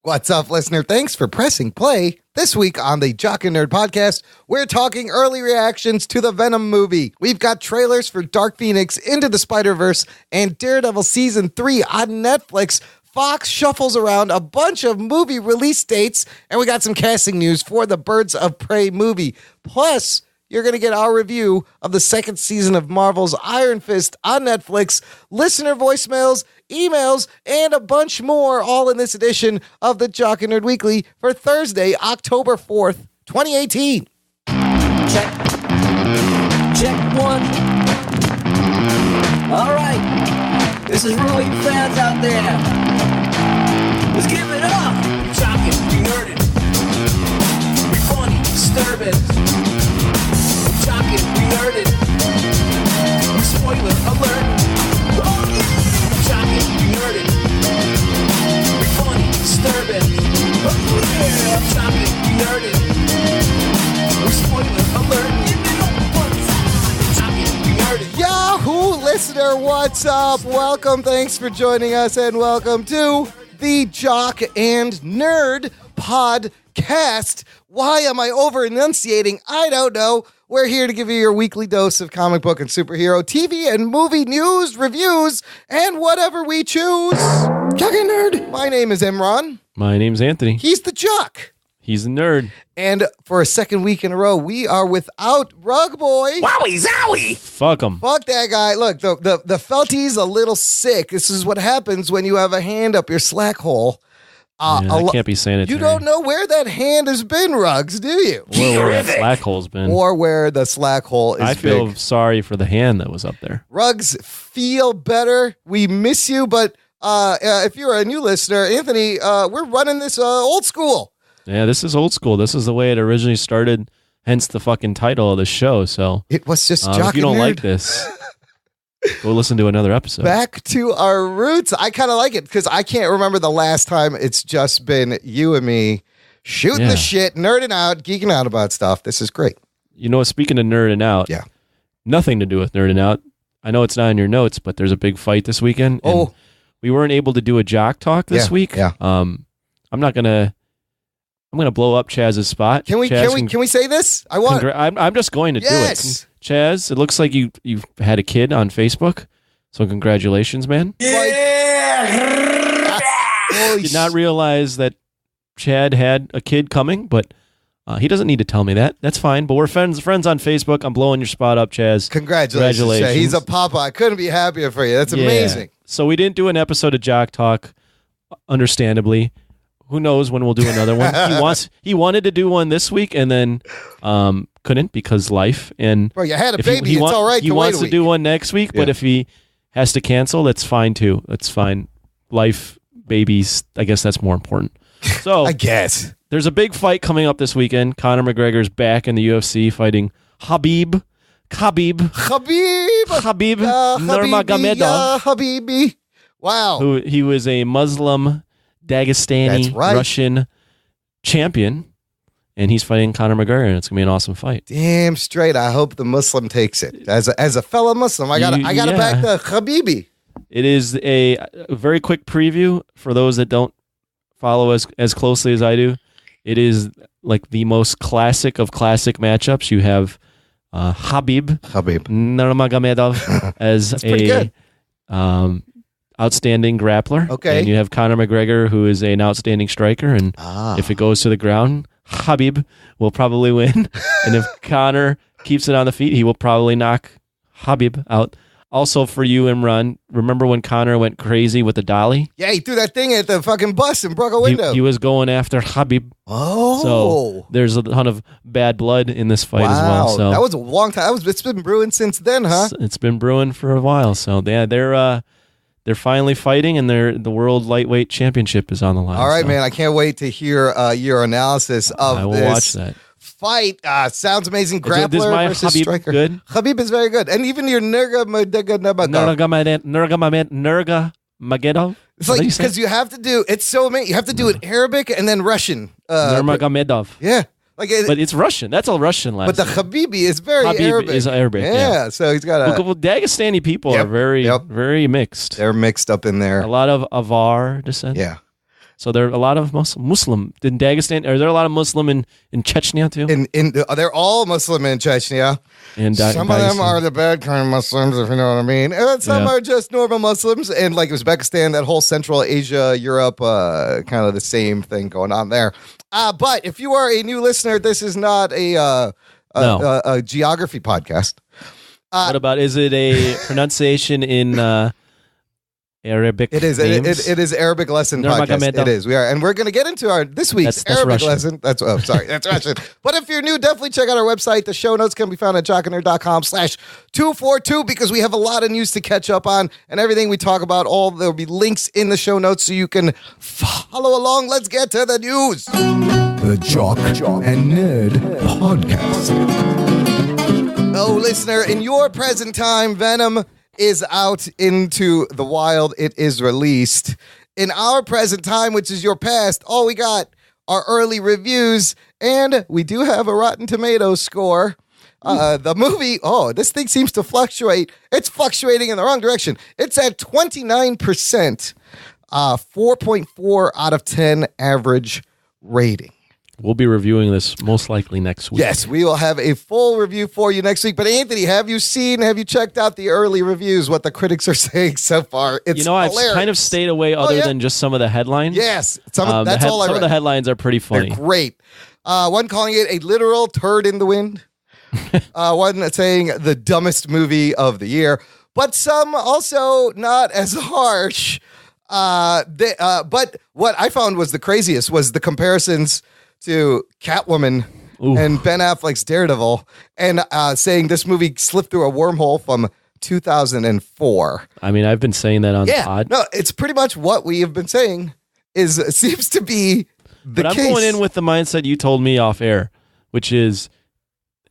What's up, listener? Thanks for pressing play. This week on the Jock and Nerd podcast, we're talking early reactions to the Venom movie. We've got trailers for Dark Phoenix, Into the Spider-Verse, and Daredevil Season 3 on Netflix. Fox shuffles around a bunch of movie release dates, and we got some casting news for the Birds of Prey movie. Plus, you're going to get our review of the second season of Marvel's Iron Fist on Netflix, listener voicemails, emails, and a bunch more, all in this edition of the Jock and Nerd Weekly for Thursday, October 4th, 2018. Check. Check one. All right. This is for all you fans out there. Let's give it up. We're jocking, we nerding. We're funny, disturbing. We're jocking, we nerding. We're spoiler alert. Oh yeah. We're jocking, we nerding. We're funny, disturbing. Oh yeah. We're jocking, we nerding. We're spoiler alert. Yahoo listener, what's up? Welcome, thanks for joining us, and welcome to the Jock and Nerd podcast. Why am I over-enunciating? I don't know. We're here to give you your weekly dose of comic book and superhero TV and movie news, reviews, and whatever we choose. Jock and Nerd. My name is Imran. My name's Anthony. He's the Jock. He's a nerd. And for a second week in a row, we are without Rug Boy. Wowie zowie! Fuck him. Fuck that guy. Look, the Felty's a little sick. This is what happens when you have a hand up your slack hole. That can't be sanitary. You don't know where that hand has been, Ruggs, do you? Or where that slack hole's been. Or where the slack hole is I feel big. sorry for the hand that was up there. Ruggs, feel better. We miss you, but if you're a new listener, Anthony, we're running this old school. Yeah, this is old school. This is the way it originally started, hence the fucking title of the show. So it was just Jock if you don't and Nerd. like this, go listen to another episode. Back to our roots. I kind of like it because I can't remember the last time it's just been you and me shooting the shit, nerding out, geeking out about stuff. This is great. You know, speaking of nerding out, nothing to do with nerding out. I know it's not in your notes, but there's a big fight this weekend. And we weren't able to do a jock talk this week. Yeah. I'm gonna blow up Chaz's spot. Can we say this? I want. I'm just going to do it. Chaz, it looks like you've had a kid on Facebook, so congratulations, man. Yeah. Did not realize that Chad had a kid coming, but he doesn't need to tell me that. That's fine. But we're friends on Facebook. I'm blowing your spot up, Chaz. Congratulations. Chaz. He's a papa. I couldn't be happier for you. That's amazing. So we didn't do an episode of Jock Talk, understandably. Who knows when we'll do another one? He wanted to do one this week and then couldn't because life. And bro, you had a baby. It's all right. He wants to do one next week, but if he has to cancel, that's fine too. That's fine. Life, babies. I guess that's more important. So I guess there's a big fight coming up this weekend. Conor McGregor's back in the UFC fighting Khabib Nurmagomedov. Habibi. Wow. Who he was a Muslim Dagestani Russian champion, and he's fighting Conor McGregor, and it's gonna be an awesome fight. Damn straight. I hope the Muslim takes it. As a fellow Muslim, I gotta back the Habibi. It is a very quick preview for those that don't follow us as closely as I do. It is like the most classic of classic matchups. You have Khabib Nurmagomedov as a outstanding grappler. Okay. And you have Conor McGregor, who is an outstanding striker. And if it goes to the ground, Khabib will probably win. And if Conor keeps it on the feet, he will probably knock Khabib out. Also for you, Imran, remember when Conor went crazy with the dolly? Yeah, he threw that thing at the fucking bus and broke a window. He was going after Khabib. Oh. So there's a ton of bad blood in this fight as well. So that was a long time. It's been brewing since then, huh? It's been brewing for a while. So they're finally fighting, and the World Lightweight Championship is on the line. All right, man. I can't wait to hear your analysis of this. I will watch that fight. Sounds amazing. Grappler is my versus Khabib striker. Good? Khabib is very good. And even your Nurmagomedov. It's like, because you have to do, it's so amazing. You have to do it Arabic and then Russian. Nurmagomedov. Yeah. But it's Russian. That's all Russian last. But the Habibi is very Arabic. Is Arabic. Yeah. So he's got Well, Dagestani people are very mixed. They're mixed up in there. A lot of Avar descent. Yeah. So there are a lot of Muslim in Dagestan. Are there a lot of Muslim in Chechnya too? They're all Muslim in Chechnya. And some of them are the bad kind of Muslims, if you know what I mean. And some are just normal Muslims. And like Uzbekistan, that whole Central Asia, Europe, kind of the same thing going on there. But if you are a new listener, this is not a geography podcast. What about, is it a pronunciation in Arabic? It is. It is Arabic lesson podcast. It is. We are, and we're going to get into this week's Arabic lesson. That's Russian. But if you're new, definitely check out our website. The show notes can be found at jockandnerd.com/242 because we have a lot of news to catch up on, and everything we talk about. There'll be links in the show notes so you can follow along. Let's get to the news. The Jock and Nerd Podcast. Oh, listener, in your present time, Venom is out into the wild. It is released. In our present time, which is your past, all we got are early reviews, and we do have a Rotten Tomatoes score. The movie, this thing seems to fluctuate. It's fluctuating in the wrong direction. It's at 29%, 4.4 out of 10 average rating. We'll be reviewing this most likely next week. Yes, we will have a full review for you next week. But Anthony, have you checked out the early reviews, what the critics are saying so far? It's I've hilarious. kind of stayed away than just some of the headlines. Yes, that's all I read. Some of the headlines are pretty funny. They're great. One calling it a literal turd in the wind. One saying the dumbest movie of the year. But some also not as harsh. But what I found was the craziest was the comparisons to Catwoman and Ben Affleck's Daredevil, and saying this movie slipped through a wormhole from 2004. I mean, I've been saying that on the pod. No, it's pretty much what we have been saying. Seems to be the case. But I'm going in with the mindset you told me off air, which is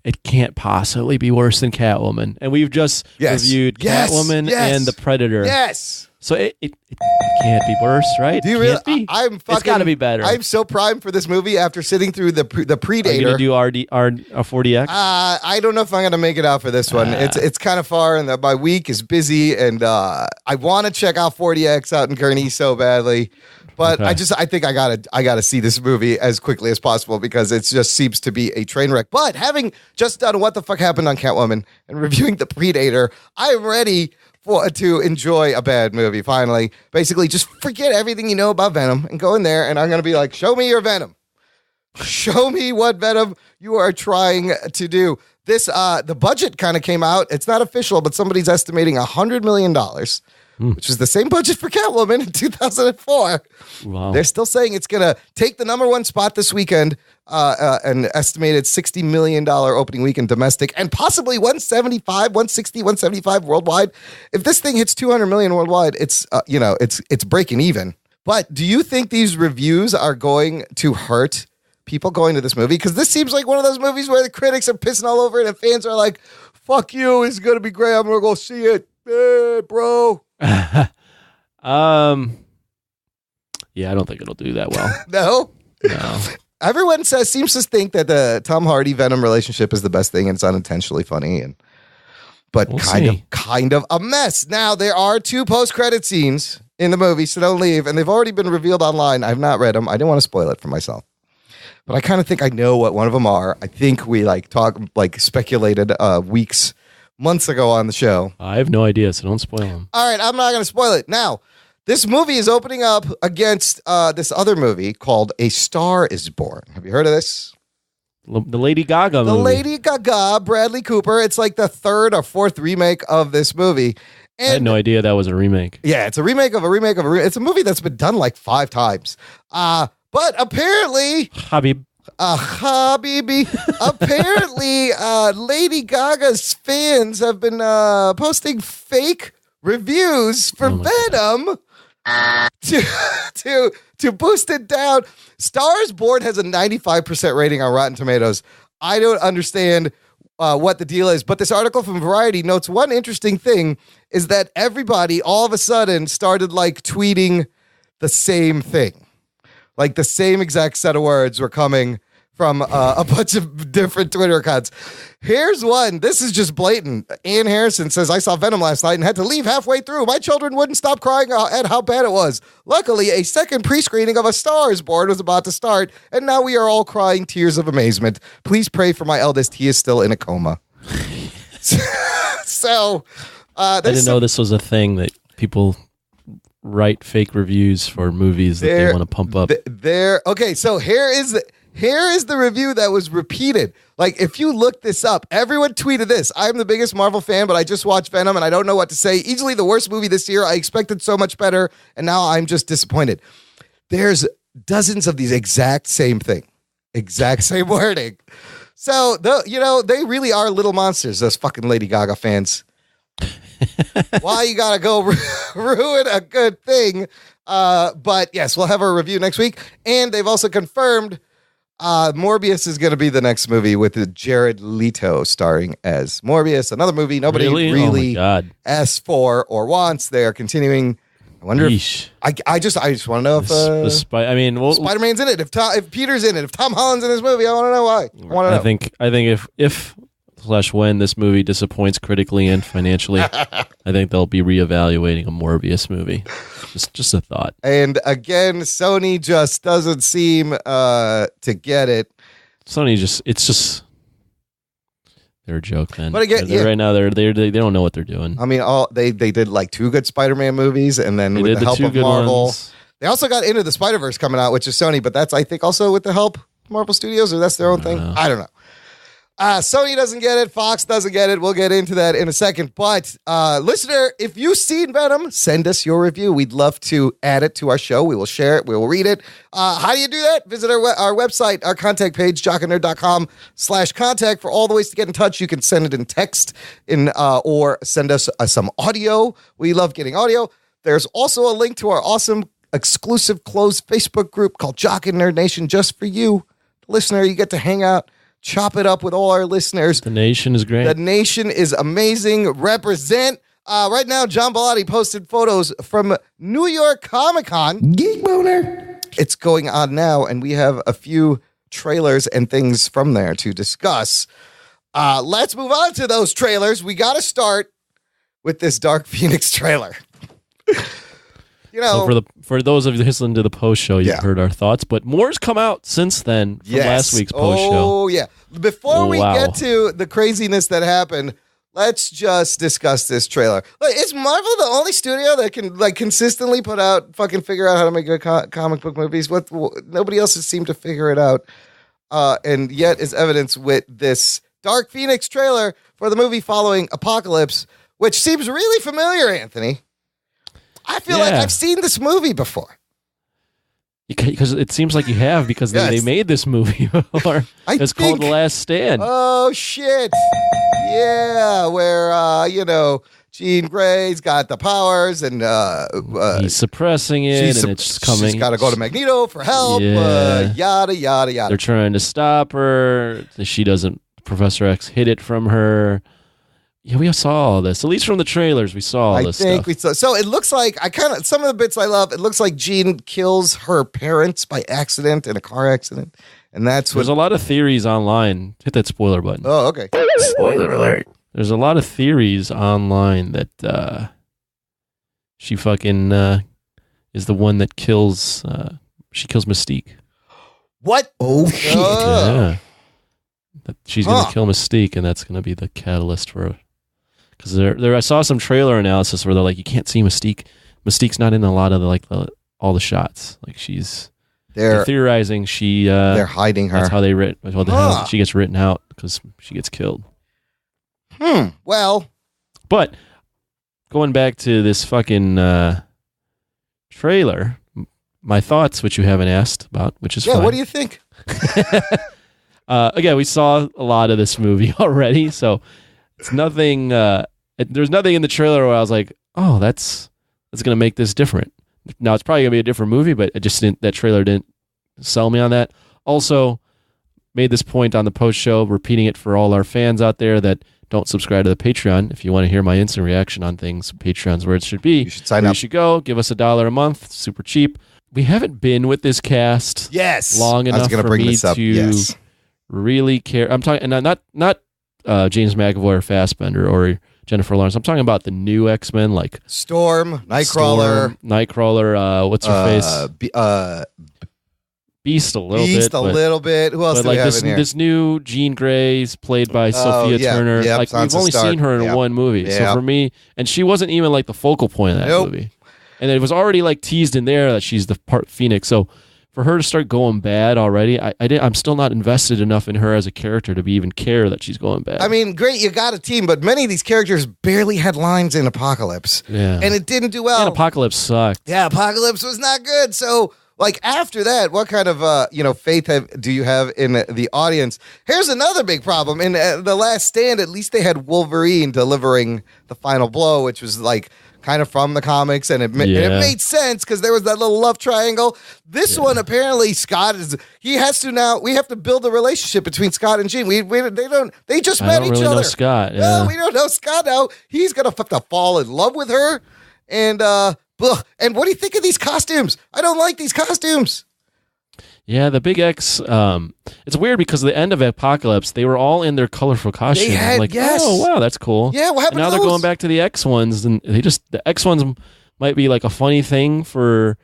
it can't possibly be worse than Catwoman, and we've just reviewed Catwoman and the Predator. Yes. So it can't be worse, right? Do you really? It's got to be better. I'm so primed for this movie after sitting through the Predator. Are you going to do our 40X? I don't know if I'm going to make it out for this one. It's kind of far, and my week is busy, and I want to check out 40X out in Kearney so badly. But I think I gotta see this movie as quickly as possible because it just seems to be a train wreck. But having just done What the Fuck Happened on Catwoman and reviewing The Predator, I'm ready to enjoy a bad movie, finally. Basically, just forget everything you know about Venom and go in there, and I'm going to be like, show me your Venom. Show me what Venom you are trying to do. This, the budget kind of came out. It's not official, but somebody's estimating $100 million, which is the same budget for Catwoman in 2004. Wow. They're still saying it's going to take the number one spot this weekend, an estimated $60 million opening weekend domestic, and possibly 175 worldwide. If this thing hits 200 million worldwide, it's breaking even. But do you think these reviews are going to hurt people going to this movie? Because this seems like one of those movies where the critics are pissing all over it and fans are like, fuck you, it's going to be great, I'm going to go see it. Hey, bro. Yeah, I don't think it'll do that well. No? No. Everyone seems to think that the Tom Hardy Venom relationship is the best thing, and it's unintentionally funny, but we'll kind of a mess. Now there are 2 post-credit scenes in the movie, so don't leave, and they've already been revealed online. I've not read them. I didn't want to spoil it for myself, but I kind of think I know what one of them are. I think we speculated months ago on the show. I have no idea, so don't spoil them. All right, I'm not going to spoil it now. This movie is opening up against this other movie called A Star Is Born. Have you heard of this? The Lady Gaga movie. The Lady Gaga, Bradley Cooper. It's like the 3rd or 4th remake of this movie. And I had no idea that was a remake. Yeah, it's a remake of a remake of a remake. It's a movie that's been done like 5 times. But apparently... Habib. Habibi. Apparently, Lady Gaga's fans have been posting fake reviews for Venom to boost it down. Stars Born has a 95% rating on Rotten Tomatoes. I don't understand what the deal is, but this article from Variety notes one interesting thing is that everybody all of a sudden started tweeting the same thing. Like the same exact set of words were coming from a bunch of different Twitter accounts. Here's one. This is just blatant. Ann Harrison says, I saw Venom last night and had to leave halfway through. My children wouldn't stop crying at how bad it was. Luckily, a second pre-screening of A Star is Born was about to start, and now we are all crying tears of amazement. Please pray for my eldest. He is still in a coma. So, I didn't know this was a thing that people write fake reviews for movies that they want to pump up. Okay, so here is the review that was repeated. Like, if you look this up, everyone tweeted this. I'm the biggest Marvel fan, but I just watched Venom and I don't know what to say. Easily the worst movie this year. I expected so much better, and now I'm just disappointed. There's dozens of these exact same thing. Exact same wording. So, they really are little monsters, those fucking Lady Gaga fans. Why you gotta go ruin a good thing? But yes, we'll have our review next week. And they've also confirmed Morbius is going to be the next movie with Jared Leto starring as Morbius. Another movie nobody really asks for or wants. They are continuing. I wonder if I just want to know if Spider-Man's in it. If Peter's in it. If Tom Holland's in this movie, I want to know why. I think if when this movie disappoints critically and financially, I think they'll be reevaluating a Morbius movie. Just a thought. And again, Sony just doesn't seem to get it. Sony they're a joke, man. But again, right now they don't know what they're doing. I mean, they did like 2 good Spider-Man movies, and then with the help of Marvel, they also got Into the Spider-Verse coming out, which is Sony, but that's I think also with the help of Marvel Studios, or that's their own thing. I don't know. Sony doesn't get it. Fox doesn't get it. We'll get into that in a second. But listener, if you've seen Venom, send us your review. We'd love to add it to our show. We will share it. We will read it. How do you do that? Visit our website, our contact page, jockandnerd.com/contact for all the ways to get in touch. You can send it in text or send us some audio. We love getting audio. There's also a link to our awesome exclusive closed Facebook group called Jock and Nerd Nation just for you, listener. You get to hang out, chop it up with all our listeners. The Nation is great. The Nation is amazing. Represent. Right now, John Bellotti posted photos from New York Comic-Con. Geek Boner. It's going on now, and we have a few trailers and things from there to discuss. Let's move on to those trailers. We got to start with this Dark Phoenix trailer. So for those of you listening to the post show, you've heard our thoughts, but more's come out since then from last week's post show. Oh yeah! Before we get to the craziness that happened, let's just discuss this trailer. Is Marvel the only studio that can consistently figure out how to make good comic book movies? Nobody else has seemed to figure it out, and yet is evidence with this Dark Phoenix trailer for the movie following Apocalypse, which seems really familiar, Anthony. I feel like I've seen this movie before. Because it seems like you have, because they made this movie before. It's called The Last Stand. Oh, shit. Yeah, where, Jean Grey's got the powers, and he's suppressing it, and it's coming. She's got to go to Magneto for help, yada, yada, yada. They're trying to stop her. Professor X hid it from her. Yeah, we saw all this. At least from the trailers, we saw all this stuff. I think we saw. So it looks like some of the bits I love. It looks like Jean kills her parents by accident in a car accident, and there's a lot of theories online. Hit that spoiler button. Oh, okay. Spoiler alert. There's a lot of theories online that she fucking is the one that kills. She kills Mystique. What? Oh shit! Yeah. That she's gonna kill Mystique, and that's gonna be the catalyst for. Because I saw some trailer analysis where they're like, you can't see Mystique. Mystique's not in a lot of all the shots. Like they're theorizing they're hiding her. That's how she gets written out, because she gets killed. Well, but going back to this fucking trailer, my thoughts, which you haven't asked about, which is fine. What do you think? Again, we saw a lot of this movie already, so. It's nothing. There's nothing in the trailer where I was like, "Oh, that's going to make this different." Now it's probably going to be a different movie, but that trailer didn't sell me on that. Also, made this point on the post show, repeating it for all our fans out there that don't subscribe to the Patreon. If you want to hear my instant reaction on things, Patreon's where it should be. You should sign up. You should go. Give us $1 a month. Super cheap. We haven't been with this cast long enough for me to really care. I'm talking, and not James McAvoy or Fassbender or Jennifer Lawrence. I'm talking about the new X-Men, like Storm, Nightcrawler, what's her face? Beast a little bit. Who else do do we have this, in here? this new Jean Grey's played by Sophia Turner. Yep, like we've only seen her in one movie. Yep. So for me, and she wasn't even like the focal point of that movie. And it was already like teased in there that she's the part Phoenix. So for her to start going bad already, I'm still not invested enough in her as a character to be even care that she's going bad. I mean, great, you got a team, but many of these characters barely had lines in Apocalypse. Yeah. And it didn't do well. And Apocalypse sucked. Yeah, Apocalypse was not good. So, like, after that, what kind of, faith do you have in the audience? Here's another big problem. In The Last Stand, at least they had Wolverine delivering the final blow, which was, like, kind of from the comics, and it made sense because there was that little love triangle. This one, apparently, Scott we have to build a relationship between Scott and Jean. They just met each other. Know Scott. Yeah. No, we don't know Scott now. He's going to fall in love with her, and what do you think of these costumes? I don't like these costumes. Yeah, the Big X. It's weird because the end of Apocalypse, they were all in their colorful costumes. Oh wow, that's cool. Yeah, what happened? And now they're going back to the X ones, and the X ones might be like a funny thing for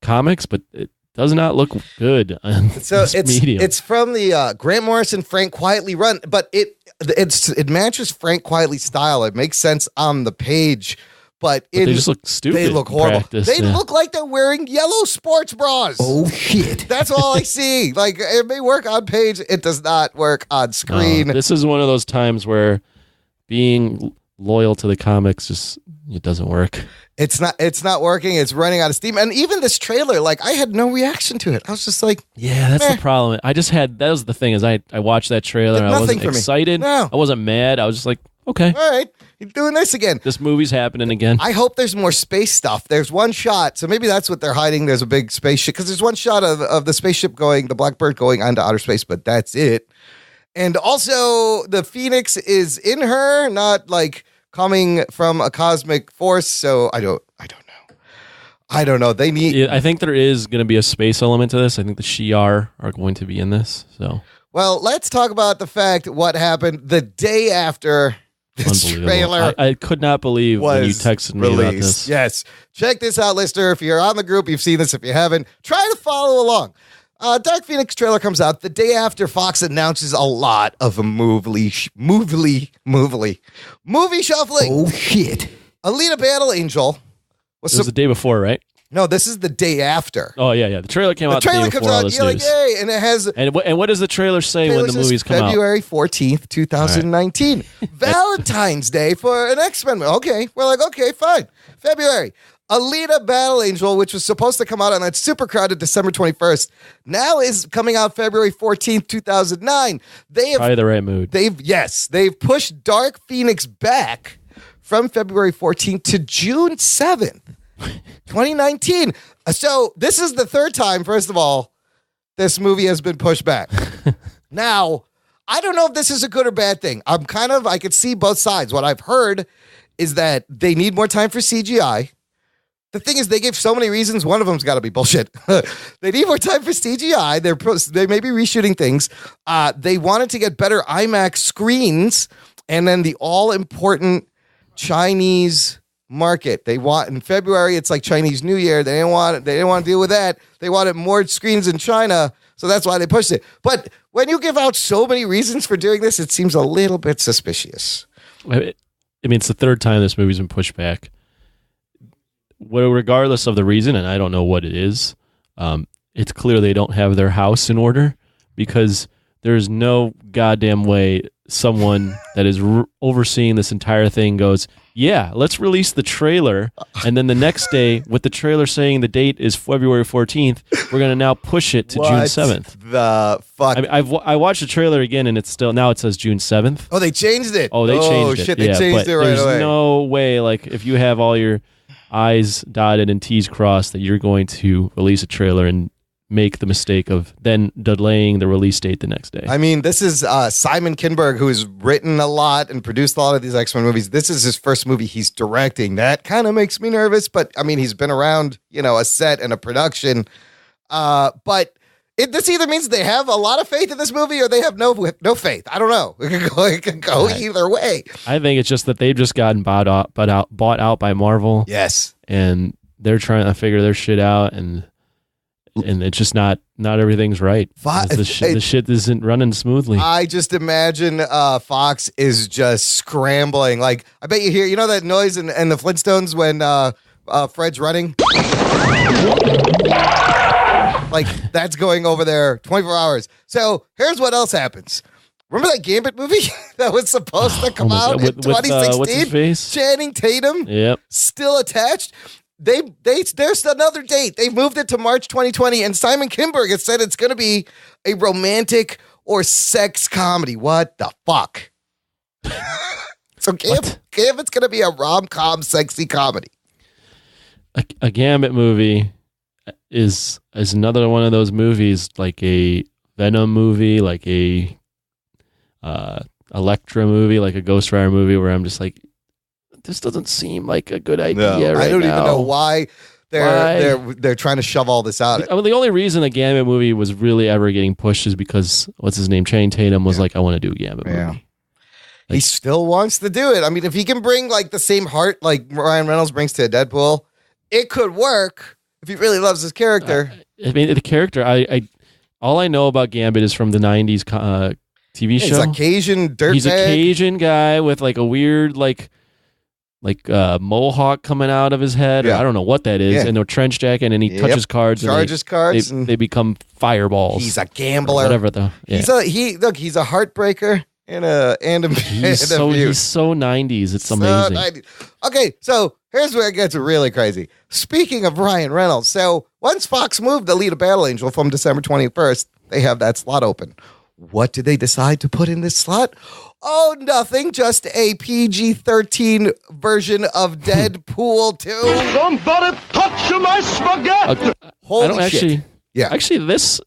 comics, but it does not look good on medium. It's from the Grant Morrison Frank Quietly run, but it matches Frank Quietly's style. It makes sense on the page. But they just look stupid. They look horrible. Practice, look like they're wearing yellow sports bras. Oh, shit. That's all I see. Like, it may work on page. It does not work on screen. This is one of those times where being loyal to the comics it doesn't work. It's not working. It's running out of steam. And even this trailer, like, I had no reaction to it. I was just like, yeah, that's the problem. That was the thing is I watched that trailer and I wasn't excited. No. I wasn't mad. I was just like, okay. All right. You're doing this again. This movie's happening again. I hope there's more space stuff. There's one shot, so maybe that's what they're hiding. There's a big spaceship, because there's one shot of the spaceship the Blackbird going onto outer space, but that's it. And also, the Phoenix is in her, not like coming from a cosmic force, so I don't know. They need... Yeah, I think there is going to be a space element to this. I think the Shi'ar are going to be in this, so... Well, let's talk about the fact what happened the day after... This trailer I could not believe when you texted me about this. Yes. Check this out, listener. If you're on the group, you've seen this. If you haven't, try to follow along. Dark Phoenix trailer comes out the day after Fox announces a lot of movie shuffling. Oh, shit. Alita Battle Angel. It was the day before, right? No, this is the day after. Oh, yeah. The trailer came out the day before comes all out, this you're news. like, yay, and it has... And what does the trailer say when the movies come out? February 14th, 2019. Right. Valentine's Day for an X-Men movie. Okay, we're like, okay, fine. February. Alita Battle Angel, which was supposed to come out on that super crowded December 21st, now is coming out February 14th, 2009. Probably the right mood. They've pushed Dark Phoenix back from February 14th to June 7th. 2019. So this is the third time, first of all, this movie has been pushed back. Now, I don't know if this is a good or bad thing. I could see both sides. What I've heard is that they need more time for CGI. The thing is, they gave so many reasons. One of them's got to be bullshit. They need more time for CGI. They may be reshooting things. They wanted to get better IMAX screens, and then the all-important Chinese market. They want in February. It's like Chinese New Year. They didn't want to deal with that. They wanted more screens in China, so that's why they pushed it. But when you give out so many reasons for doing this, it seems a little bit suspicious. I mean, it's the third time this movie's been pushed back. Well, regardless of the reason, and I don't know what it is, it's clear they don't have their house in order, because there's no goddamn way someone that is overseeing this entire thing goes, yeah, let's release the trailer, and then the next day, with the trailer saying the date is February 14th, we're going to now push it to June 7th. The fuck? I watched the trailer again, and now it says June 7th. Oh, they changed it. Oh, they changed it. Oh, shit, they changed it right away. There's no way, like, if you have all your I's dotted and T's crossed, that you're going to release a trailer and make the mistake of then delaying the release date the next day. I mean, this is Simon Kinberg, who has written a lot and produced a lot of these X-Men movies. This is his first movie he's directing. That kind of makes me nervous, but I mean, he's been around, a set and a production. But This either means they have a lot of faith in this movie or they have no faith. I don't know. It could go either way. I think it's just that they've just gotten bought out by Marvel. Yes. And they're trying to figure their shit out, and it's just not everything's right. The shit isn't running smoothly. I just imagine Fox is just scrambling. Like, I bet you hear, you know that noise in the Flintstones when Fred's running? Like, that's going over there 24 hours. So here's what else happens. Remember that Gambit movie that was supposed to come out in 2016? What's his face? Channing Tatum? Yep. Still attached? There's another date. They moved it to March 2020, and Simon Kinberg has said it's going to be a romantic or sex comedy. What the fuck? So Gambit's going to be a rom-com sexy comedy. A Gambit movie is another one of those movies, like a Venom movie, like a Elektra movie, like a Ghost Rider movie, where I'm just like, this doesn't seem like a good idea. I don't even know why they're trying to shove all this out. I mean, the only reason the Gambit movie was really ever getting pushed is because what's his name, Channing Tatum, was like, I want to do a Gambit movie. Like, he still wants to do it. I mean, if he can bring like the same heart like Ryan Reynolds brings to Deadpool, it could work if he really loves his character. I mean, the character, I all I know about Gambit is from the 90s TV show. He's a Cajun dirtbag. He's a Cajun guy with like a weird like mohawk coming out of his head. Yeah. Or I don't know what that is. Yeah. And a trench jacket, and he touches cards. Charges cards. They become fireballs. He's a gambler. Whatever though. Yeah. He's a heartbreaker and a he's so 90s. It's amazing. 90s. Okay, so here's where it gets really crazy. Speaking of Ryan Reynolds, so once Fox moved the lead of Battle Angel from December 21st, they have that slot open. What did they decide to put in this slot? Oh, nothing. Just a PG-13 version of Deadpool 2. Somebody touch my spaghetti! Holy shit. Yeah. Actually, this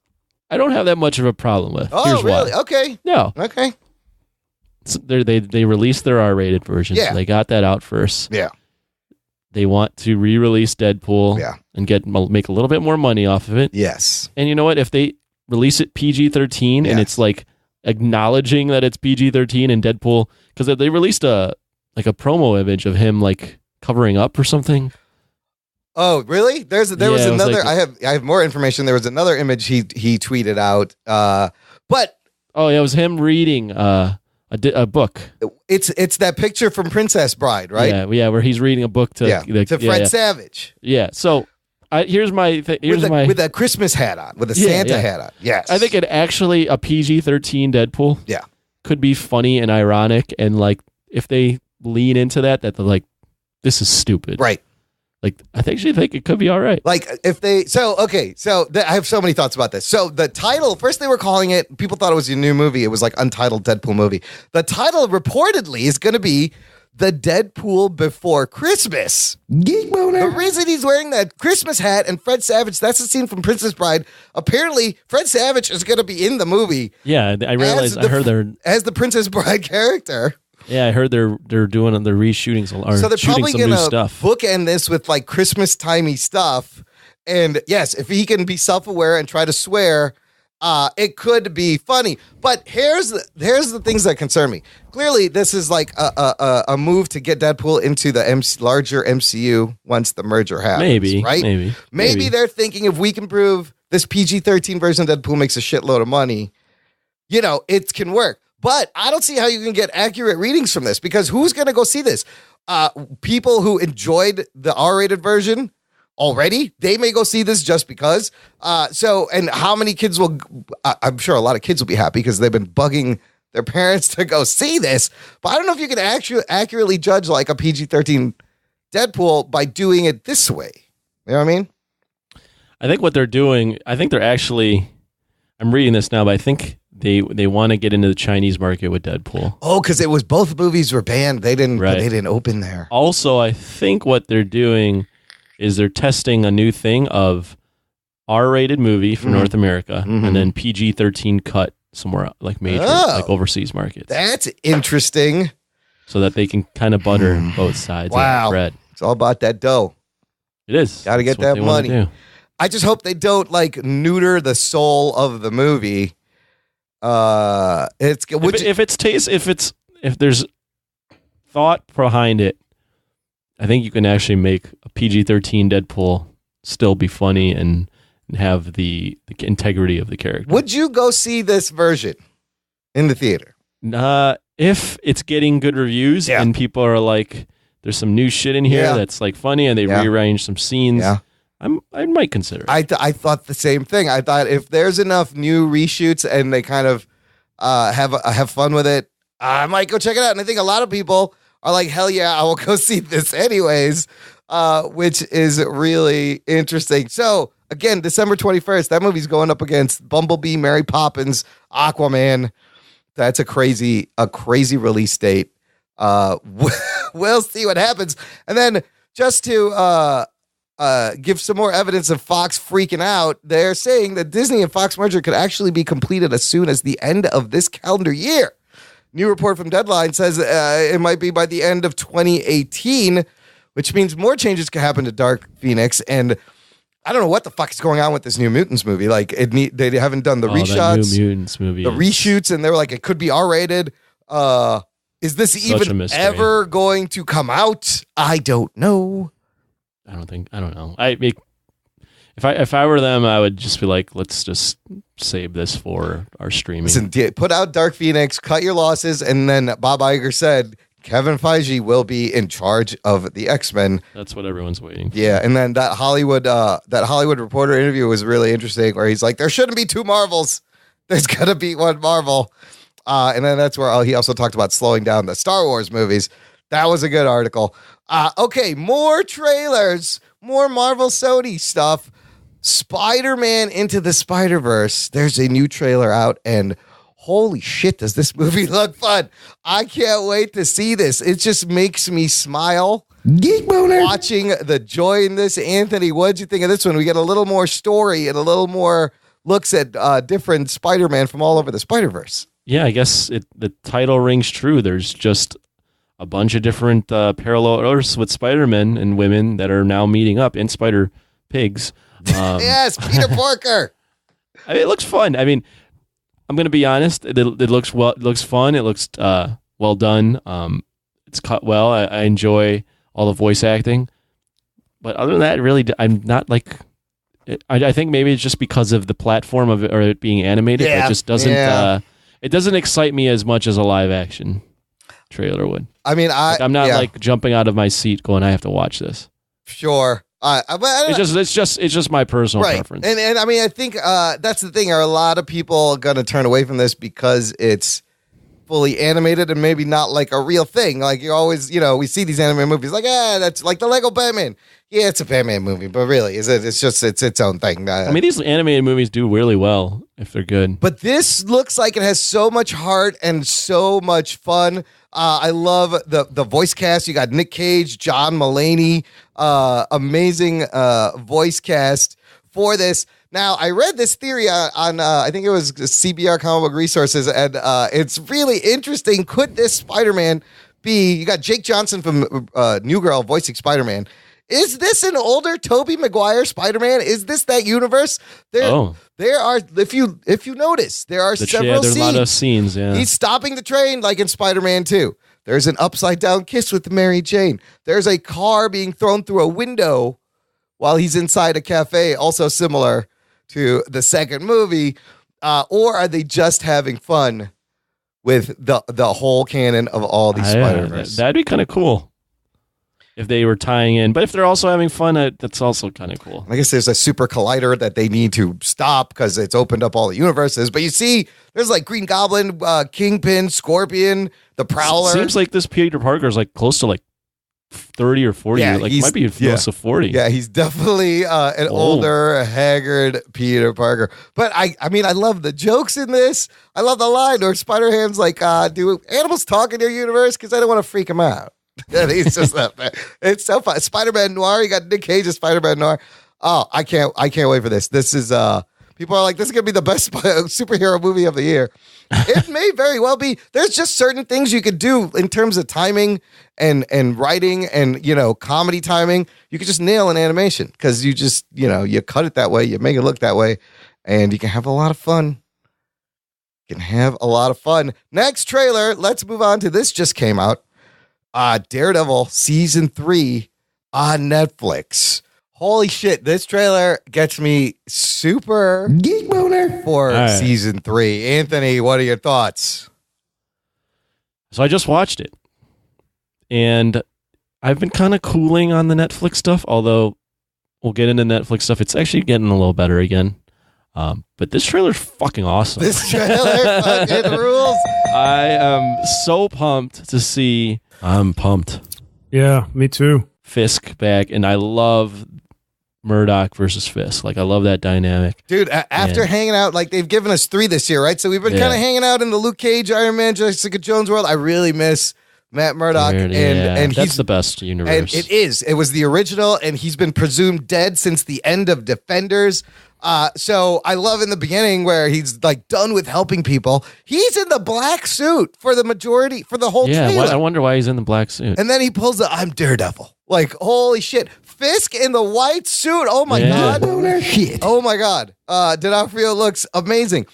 I don't have that much of a problem with. Oh, Here's really? why. Okay. No. Okay. So they released their R-rated version. Yeah. So they got that out first. Yeah. They want to re-release Deadpool and make a little bit more money off of it. Yes. And you know what? If they release it PG-13 and it's like acknowledging that it's PG-13 and Deadpool, because they released a promo image of him like covering up or something. Oh, really? There was another. Like, I have more information. There was another image he tweeted out. But it was him reading a book. It's that picture from Princess Bride, right? Yeah, where he's reading a book to Fred Savage. Yeah. So here's my with a Christmas hat on, with a Santa hat on. Yes, I think it actually a PG-13 Deadpool. Yeah, could be funny and ironic, and like if they lean into that they're like, this is stupid, right? Like I actually think it could be all right. Like if they I have so many thoughts about this. So the title, first they were calling it, people thought it was a new movie. It was like Untitled Deadpool Movie. The title reportedly is going to be The Deadpool Before Christmas. Geek boner. The reason he's wearing that Christmas hat and Fred Savage, that's the scene from Princess Bride. Apparently, Fred Savage is going to be in the movie. Yeah, I realized. I heard they're as the Princess Bride character. Yeah, I heard they're reshooting some, or so they're shooting probably some new gonna stuff. Bookend this with like Christmas timey stuff. And yes, if he can be self-aware and try to swear, it could be funny. But here's the things that concern me. Clearly, this is like a move to get Deadpool into the larger MCU once the merger happens. Maybe, right? Maybe they're thinking if we can prove this PG-13 version of Deadpool makes a shitload of money, it can work. But I don't see how you can get accurate readings from this, because who's going to go see this? People who enjoyed the R-rated version already, they may go see this just because. And how many kids will? I'm sure a lot of kids will be happy because they've been bugging their parents to go see this. But I don't know if you can accurately judge like a PG-13 Deadpool by doing it this way. You know what I mean? I think what they're doing. I think they're actually. I'm reading this now, but I think they want to get into the Chinese market with Deadpool. Oh, because it was both movies were banned. They didn't open there. Also, I think what they're doing is they're testing a new thing of R-rated movie for North America and then PG-13 cut somewhere like major, like overseas markets. That's interesting. So that they can kind of butter both sides of the bread. It's all about that dough. It is. Got to get that money. I just hope they don't like neuter the soul of the movie. If there's thought behind it, I think you can actually make a PG-13 Deadpool still be funny and have the integrity of the character. Would you go see this version in the theater? If it's getting good reviews and people are like, there's some new shit in here that's like funny and they rearrange some scenes, I might consider it. I thought the same thing. I thought if there's enough new reshoots and they kind of have fun with it, I might go check it out. And I think a lot of people are like, hell yeah, I will go see this anyways, which is really interesting. So again, December 21st, that movie's going up against Bumblebee, Mary Poppins, Aquaman. That's a crazy release date. We'll see what happens. And then just to give some more evidence of Fox freaking out, they're saying that Disney and Fox merger could actually be completed as soon as the end of this calendar year. New report from Deadline says it might be by the end of 2018, which means more changes could happen to Dark Phoenix. And I don't know what the fuck is going on with this New Mutants movie. Like they haven't done the reshots, New Mutants movie, the reshoots, and they were like, it could be R-rated. Is this even ever going to come out? I don't know. I don't know. If I were them, I would just be like, let's just save this for our streaming. Listen, put out Dark Phoenix, cut your losses, and then Bob Iger said Kevin Feige will be in charge of the X-Men. That's what everyone's waiting for. Yeah, and then that Hollywood Reporter interview was really interesting, where he's like, there shouldn't be two Marvels. There's gonna be one Marvel. And then that's where he also talked about slowing down the Star Wars movies. That was a good article. Okay, more trailers, more Marvel Sony stuff. Spider-Man Into the Spider-Verse. There's a new trailer out, and holy shit, does this movie look fun. I can't wait to see this. It just makes me smile. Geek boner. Watching the joy in this. Anthony, what'd you think of this one? We get a little more story and a little more looks at different Spider-Man from all over the Spider-Verse. Yeah, I guess the title rings true. There's just a bunch of different parallel Earths with Spider-Men and women that are now meeting up in Spider-Pigs. Yes, Peter Parker. I mean, it looks fun. I mean, I'm going to be honest. It looks well. It looks fun. It looks well done. It's cut well. I enjoy all the voice acting. But other than that, really, I'm not like. I think maybe it's just because of the platform of it, or it being animated. It just doesn't. It doesn't excite me as much as a live action trailer would. I mean, I'm not like jumping out of my seat going, I have to watch this. Sure. It's just my personal preference. And I mean, I think that's the thing. Are a lot of people going to turn away from this because it's fully animated and maybe not like a real thing? Like you always, we see these anime movies like, that's like the Lego Batman. Yeah, it's a Batman movie, but really, is it? It's just it's own thing. I mean, these animated movies do really well if they're good. But this looks like it has so much heart and so much fun. I love the voice cast. You got Nick Cage, John Mulaney, amazing voice cast for this. Now, I read this theory on I think it was CBR Comic Book Resources, and it's really interesting. Could this Spider-Man be? You got Jake Johnson from New Girl voicing Spider-Man. Is this an older Tobey Maguire Spider-Man? Is this that universe? There are, if you notice, there are several there's scenes. A lot of scenes, yeah. He's stopping the train like in Spider-Man 2. There's an upside down kiss with Mary Jane. There's a car being thrown through a window while he's inside a cafe, also similar to the second movie. Or are they just having fun with the whole canon of all these Spider-Verse? That'd be kind of cool if they were tying in. But if they're also having fun, that's also kind of cool. I guess there's a super collider that they need to stop because it's opened up all the universes. But you see, there's like Green Goblin, Kingpin, Scorpion, the Prowler. Seems like this Peter Parker is like close to like 30 or 40. Yeah, like might be close to 40. Yeah, he's definitely an older, haggard Peter Parker. But I mean, I love the jokes in this. I love the line where Spider-Ham's like, do animals talk in your universe? Because I don't want to freak them out. He's just that bad. It's so fun. Spider-Man Noir. You got Nick Cage as Spider-Man Noir. Oh, I can't wait for this. This is People are like, this is going to be the best superhero movie of the year. It may very well be. There's just certain things you could do in terms of timing and writing and, comedy timing. You could just nail an animation because you just, you cut it that way. You make it look that way and you can have a lot of fun. Next trailer. Let's move on to this. Just came out. Daredevil season 3 on Netflix. Holy shit, this trailer gets me super geek boner for season 3. Anthony, what are your thoughts? So I just watched it. And I've been kind of cooling on the Netflix stuff, although we'll get into Netflix stuff. It's actually getting a little better again. But this trailer's fucking awesome. This trailer fucking rules. I am so pumped to see. I'm pumped. Yeah, me too. Fisk back, and I love Murdoch versus Fisk. Like, I love that dynamic. Dude, after hanging out, like, they've given us 3 this year, right? So we've been kind of hanging out in the Luke Cage, Iron Man, Jessica Jones world. I really miss Matt Murdock. And that's the best universe. And it is. It was the original, and he's been presumed dead since the end of Defenders. So I love in the beginning where he's like done with helping people. He's in the black suit for the whole trailer. I wonder why he's in the black suit. And then he pulls the I'm Daredevil. Like, holy shit. Fisk in the white suit. Oh my God. Oh my God. D'Onofrio looks amazing.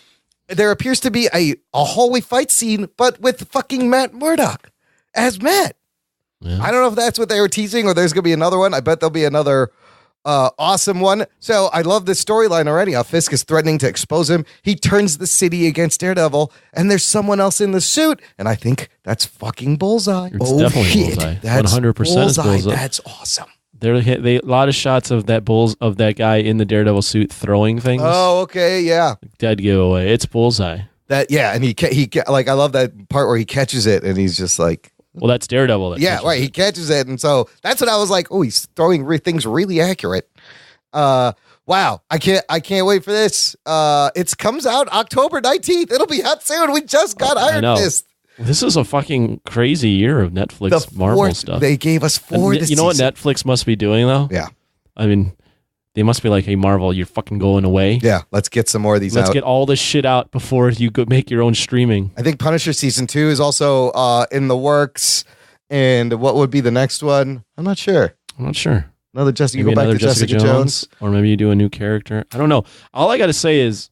There appears to be a hallway fight scene, but with fucking Matt Murdock as Matt. Yeah. I don't know if that's what they were teasing or there's going to be another one. I bet there'll be another awesome one. So I love this storyline already. How Fisk is threatening to expose him. He turns the city against Daredevil, and there's someone else in the suit, and I think that's fucking Bullseye. It's definitely Bullseye. That's 100% Bullseye. Bullseye. That's awesome. They a lot of shots of that guy in the Daredevil suit throwing things. Oh, okay, yeah. Dead giveaway. It's Bullseye. And he like, I love that part where he catches it, and he's just like. Well, that's Daredevil. Right. He catches it, and so that's what I was like. Oh, he's throwing things really accurate. Wow, I can't wait for this. It comes out October 19th. It'll be out soon. We just got Iron Fist. This is a fucking crazy year of Netflix Marvel stuff. They gave us 4 this You know what Netflix must be doing though? Yeah. I mean, they must be like, hey, Marvel, you're fucking going away. Yeah, let's get some more of these out. Let's get all this shit out before you go make your own streaming. I think Punisher Season 2 is also in the works. And what would be the next one? I'm not sure. Another Jessica, maybe go back to Jessica Jones. Or maybe you do a new character. I don't know. All I got to say is,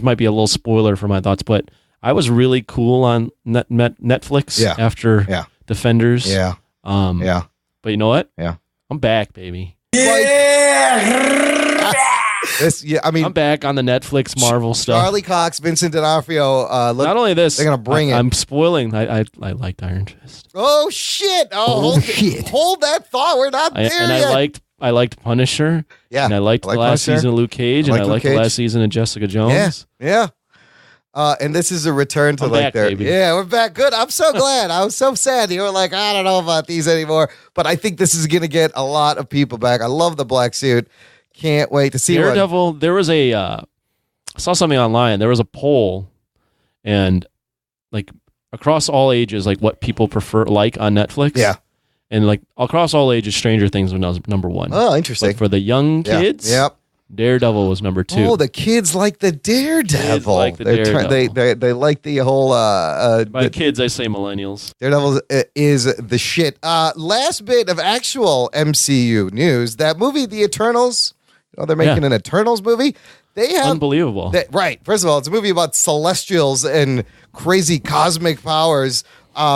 might be a little spoiler for my thoughts, but I was really cool on Netflix after Defenders. Yeah. But you know what? Yeah. I'm back, baby. I'm back on the Netflix Marvel stuff. Charlie Cox, Vincent D'Onofrio. Not only this, they're gonna bring it. I'm spoiling. I liked Iron Fist. Oh shit! Hold that thought. We're not there yet. I liked Punisher. Yeah, and I liked the last season of Luke Cage, and I liked the last season of Jessica Jones. Yeah. And this is a return to baby. Yeah, we're back. Good. I'm so glad. I was so sad. You were like, I don't know about these anymore. But I think this is gonna get a lot of people back. I love the black suit. Can't wait to see Daredevil. There was I saw something online. There was a poll, and like across all ages, like what people prefer on Netflix. Yeah, and like across all ages, Stranger Things was number 1. Oh, interesting. But for the young kids, Daredevil was number 2. Oh, the kids like the Daredevil. They like the whole. By kids, I say millennials. Daredevil is the shit. Last bit of actual MCU news: that movie, The Eternals. They're making an Eternals movie. They have unbelievable. Right. First of all, it's a movie about celestials and crazy cosmic powers,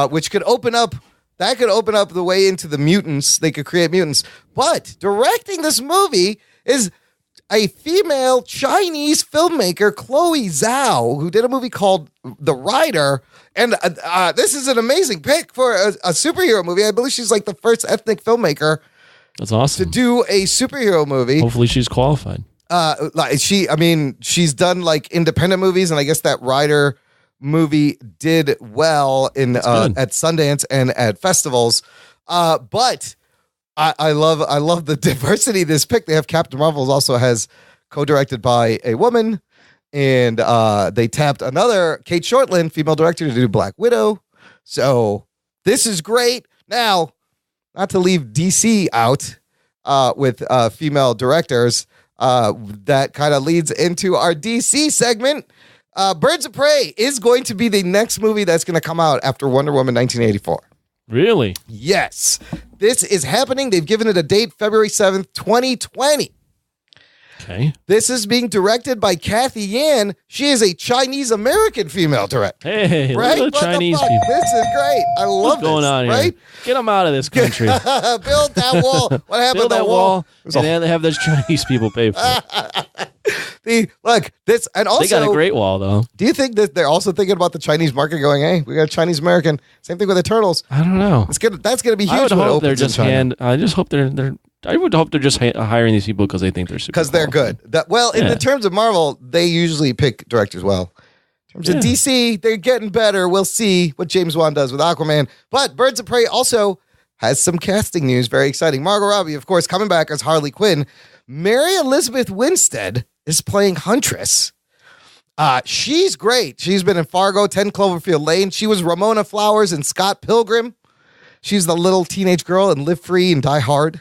which could open up. That could open up the way into the mutants. They could create mutants. But directing this movie is a female Chinese filmmaker, Chloe Zhao, who did a movie called The Rider. And this is an amazing pick for a superhero movie. I believe she's like the first ethnic filmmaker. That's awesome. To do a superhero movie. Hopefully she's qualified. She's done like independent movies, and I guess that Rider movie did well in at Sundance and at festivals. But I love the diversity of this pick. They have Captain Marvel also has co-directed by a woman, and they tapped another Kate Shortland, female director, to do Black Widow. So this is great. Now, not to leave DC out with female directors, That kind of leads into our DC segment. Birds of Prey is going to be the next movie that's going to come out after Wonder Woman 1984. Really? Yes. This is happening. They've given it a date, February 7th, 2020. Okay. This is being directed by Kathy Yan. She is a Chinese-American female director. Hey, Right? look at the What the Chinese fuck? people. This is great. I love What's going this, on here? right? Get them out of this country. Build that wall. What happened Build to the that wall? wall, and they have those Chinese people pay for it. Look, this, and also, They got a great wall, though. do you think that they're also thinking about the Chinese market going, hey, we got a Chinese American. Same thing with the Turtles. I don't know. That's gonna be huge. I would when it hope they're opens in just China. I would hope they're just hiring these people because they think they're super. Because they're good. In the terms of Marvel, they usually pick directors well. In terms of DC, they're getting better. We'll see what James Wan does with Aquaman. But Birds of Prey also has some casting news. Very exciting. Margot Robbie, of course, coming back as Harley Quinn. Mary Elizabeth Winstead is playing Huntress. She's great. She's been in Fargo, 10 Cloverfield Lane. She was Ramona Flowers in Scott Pilgrim. She's the little teenage girl in Live Free and Die Hard.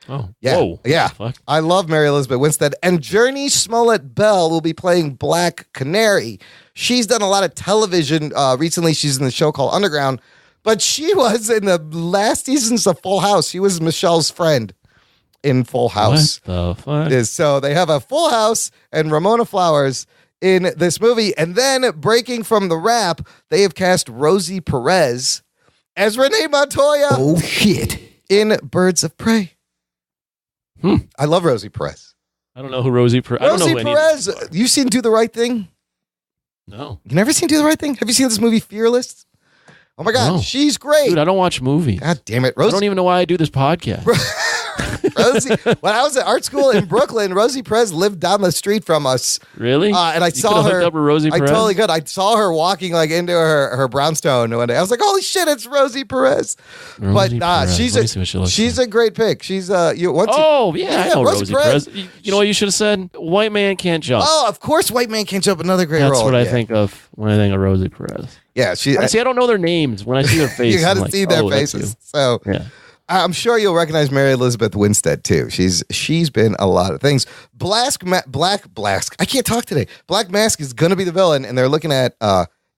Oh, Yeah. whoa. Yeah. Fuck. I love Mary Elizabeth Winstead. And Journey Smollett Bell will be playing Black Canary. She's done a lot of television. Recently, she's in the show called Underground. But she was in the last seasons of Full House. She was Michelle's friend in Full House. What the fuck? So they have a Full House and Ramona Flowers in this movie. And then breaking from the rap, they have cast Rosie Perez as Renee Montoya. Oh, shit. In Birds of Prey. I love Rosie Perez. I don't know who Rosie Perez. I don't know Rosie who any of Perez, these are. you've seen Do the Right Thing? No. You never seen Do the Right Thing? Have you seen this movie Fearless? Oh my God, No. she's great. Dude, I don't watch movies. God damn it, I Rosie. don't even know why I do this podcast. Rosie. When I was at art school in Brooklyn, Rosie Perez lived down the street from us. Really? And I You saw could've her. hooked up with Rosie I Perez? totally could. I saw her walking like into her brownstone one day. I was like, "Holy shit, it's Rosie Perez!" Rosie But Perez. she's Let me see what she looks she's like. a great pick. She's you. What's Oh, yeah, I know Rosie Rosie Perez. Perez. You know what you should have said? White man can't jump. Oh, of course, White Man Can't Jump. Another great That's role. what I Yeah. think of when I think of Rosie Perez. Yeah, she. See, I don't know their names. When I see their face, You got I'm to like, see their oh, that's faces. you. So Yeah. I'm sure you'll recognize Mary Elizabeth Winstead too. She's been a lot of things. Black I can't talk today. Black Mask is going to be the villain, and they're looking at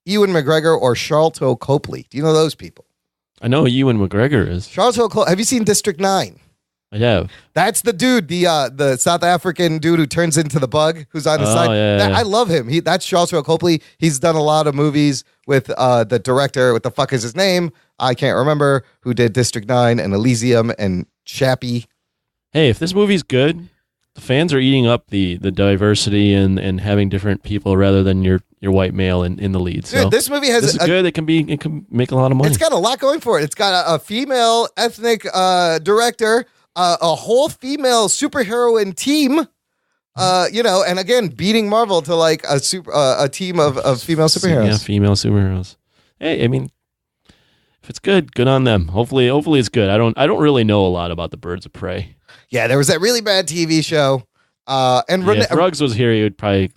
Ewan McGregor or Charlton Copley. Do you know those people? I know who Ewan McGregor is. Charlton Copley. Have you seen District 9? I have. That's the dude, the South African dude who turns into the bug, who's on the Oh, side. yeah. I love him. That's Charlton Copley. He's done a lot of movies with the director. What the fuck is his name? I can't remember. Who did District 9 and Elysium and Chappie. Hey, if this movie's good, the fans are eating up the diversity and having different people rather than your white male in the lead. So Dude, this movie has this is good. It can make a lot of money. It's got a lot going for it. It's got a female ethnic director, a whole female superheroine team. And again, beating Marvel to like a team of female superheroes. Yeah, female superheroes. Hey, I mean, if it's good on them. Hopefully it's good. I don't really know a lot about the Birds of Prey. Yeah, there was that really bad TV show. And Yeah, if Ruggs was here, he would probably